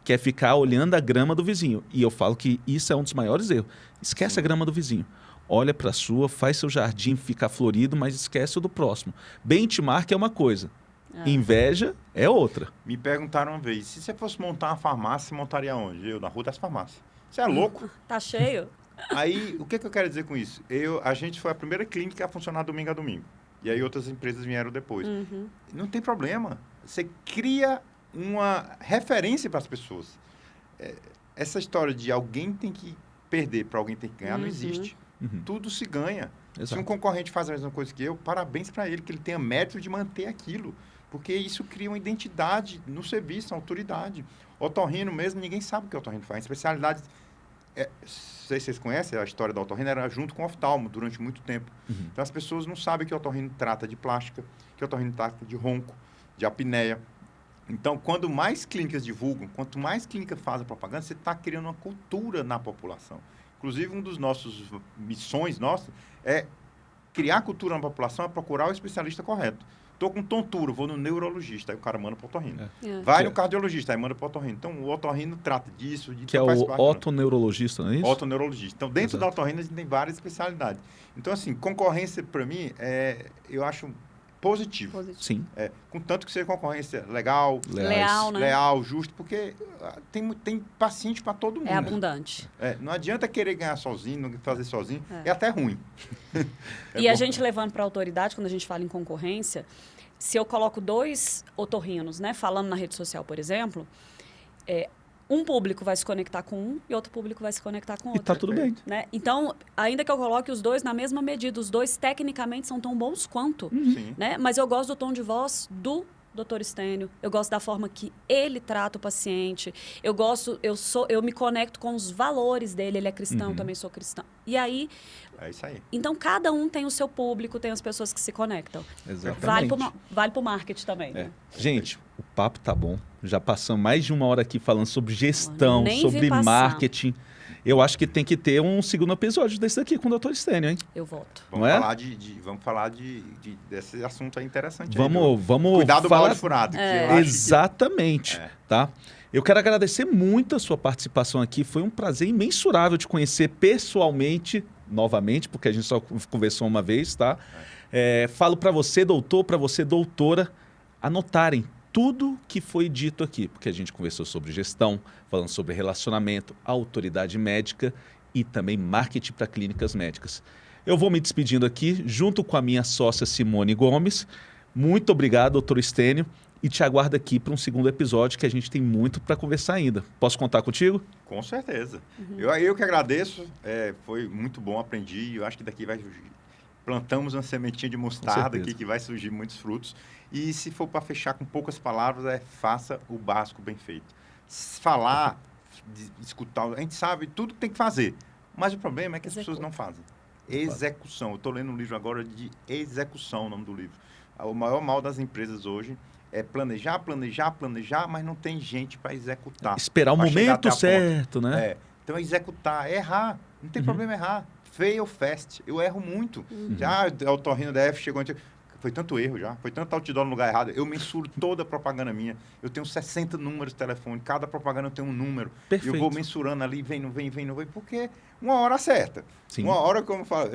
[SPEAKER 1] que é ficar olhando a grama do vizinho. E eu falo que isso é um dos maiores erros. Esquece a grama do vizinho. Olha para a sua, faz seu jardim ficar florido, mas esquece o do próximo. Benchmark é uma coisa, inveja é outra.
[SPEAKER 2] Me perguntaram uma vez, se você fosse montar uma farmácia, você montaria onde? Eu, na Rua das Farmácias. Você é louco?
[SPEAKER 3] Tá cheio?
[SPEAKER 2] Aí, o que eu quero dizer com isso? A gente foi a primeira clínica a funcionar domingo a domingo. E aí outras empresas vieram depois. Não tem problema. Você cria uma referência para as pessoas. Essa história de alguém tem que perder para alguém ter que ganhar não existe. Tudo se ganha.
[SPEAKER 1] Exato.
[SPEAKER 2] Se um concorrente faz a mesma coisa que eu, parabéns para ele, que ele tenha mérito de manter aquilo. Porque isso cria uma identidade no serviço, uma autoridade. Otorrino mesmo, ninguém sabe o que o otorrino faz. Especialidade... não sei se vocês conhecem a história da otorrino, era junto com o oftalmo durante muito tempo. Então, as pessoas não sabem que o otorrino trata de plástica, que o otorrino trata de ronco, de apneia. Então, quando mais clínicas divulgam, quanto mais clínicas fazem propaganda, você está criando uma cultura na população. Inclusive, um dos nossos missões nossas é criar cultura na população, é procurar o especialista correto. Estou com tontura, vou no neurologista, aí o cara manda para o otorrino. Vai no cardiologista, aí manda para o otorrino. Então, o otorrino trata disso.
[SPEAKER 1] Que é o otoneurologista, não é isso?
[SPEAKER 2] Otoneurologista. Então, dentro da otorrino, a gente tem várias especialidades. Então, assim, concorrência, para mim, eu acho positivo.
[SPEAKER 1] Sim.
[SPEAKER 2] Contanto que seja concorrência legal,
[SPEAKER 3] Leal, né?
[SPEAKER 2] leal, justo, porque tem paciente para todo mundo.
[SPEAKER 3] É abundante.
[SPEAKER 2] Não adianta querer ganhar sozinho, não fazer sozinho. É até ruim.
[SPEAKER 3] A gente levando para a autoridade, quando a gente fala em concorrência, se eu coloco 2 otorrinos, né, falando na rede social, por exemplo, um público vai se conectar com um e outro público vai se conectar com outro.
[SPEAKER 1] E tá tudo bem.
[SPEAKER 3] Né? Então, ainda que eu coloque os 2 na mesma medida, os 2 tecnicamente são tão bons quanto.
[SPEAKER 2] Sim.
[SPEAKER 3] Né? Mas eu gosto do tom de voz do Dr. Stênio, eu gosto da forma que ele trata o paciente, eu me conecto com os valores dele, ele é cristão, também sou cristão. E aí...
[SPEAKER 2] É isso aí.
[SPEAKER 3] Então, cada um tem o seu público, tem as pessoas que se conectam.
[SPEAKER 1] Exatamente.
[SPEAKER 3] Vale pro marketing também. Né?
[SPEAKER 1] Gente, o papo tá bom. Já passamos mais de 1 hora aqui falando sobre gestão, sobre marketing. Eu acho que tem que ter um segundo episódio desse daqui com o Dr. Stênio, hein?
[SPEAKER 3] Eu voto.
[SPEAKER 2] Vamos falar desse assunto aí interessante.
[SPEAKER 1] Vamos
[SPEAKER 2] cuidado do
[SPEAKER 1] falar...
[SPEAKER 2] balde furado.
[SPEAKER 1] Exatamente. Tá? Eu quero agradecer muito a sua participação aqui. Foi um prazer imensurável te conhecer pessoalmente, novamente, porque a gente só conversou uma vez, tá? Falo para você, doutor, para você, doutora, anotarem tudo que foi dito aqui, porque a gente conversou sobre gestão, falando sobre relacionamento, autoridade médica e também marketing para clínicas médicas. Eu vou me despedindo aqui, junto com a minha sócia Simone Gomes. Muito obrigado, doutor Stênio, e te aguardo aqui para um segundo episódio, que a gente tem muito para conversar ainda. Posso contar contigo?
[SPEAKER 2] Com certeza. Eu que agradeço, foi muito bom, aprendi, eu acho que daqui plantamos uma sementinha de mostarda aqui que vai surgir muitos frutos. E se for para fechar com poucas palavras, faça o básico bem feito. Falar, escutar, a gente sabe tudo que tem que fazer. Mas o problema é que as pessoas não fazem. Execução. Eu estou lendo um livro agora de execução, o nome do livro. O maior mal das empresas hoje é planejar, mas não tem gente para executar.
[SPEAKER 1] Esperar o momento certo, né?
[SPEAKER 2] Então, executar, errar. Não tem problema errar. Fail fast. Eu erro muito. O otorrino da F chegou... Foi tanto erro já, foi tanto outdoor no lugar errado. Eu mensuro toda a propaganda minha. Eu tenho 60 números de telefone, cada propaganda eu tenho um número.
[SPEAKER 1] Perfeito.
[SPEAKER 2] Eu vou mensurando ali, vem, não vem, porque uma hora acerta.
[SPEAKER 1] Sim.
[SPEAKER 2] Uma hora, como eu falo,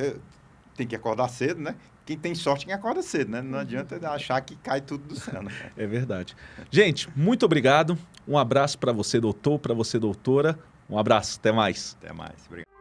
[SPEAKER 2] tem que acordar cedo, né? Quem tem sorte, quem acorda cedo, né? Não adianta achar que cai tudo do céu, né?
[SPEAKER 1] É verdade. Gente, muito obrigado. Um abraço para você, doutor, para você, doutora. Um abraço, até mais.
[SPEAKER 2] Até mais, obrigado.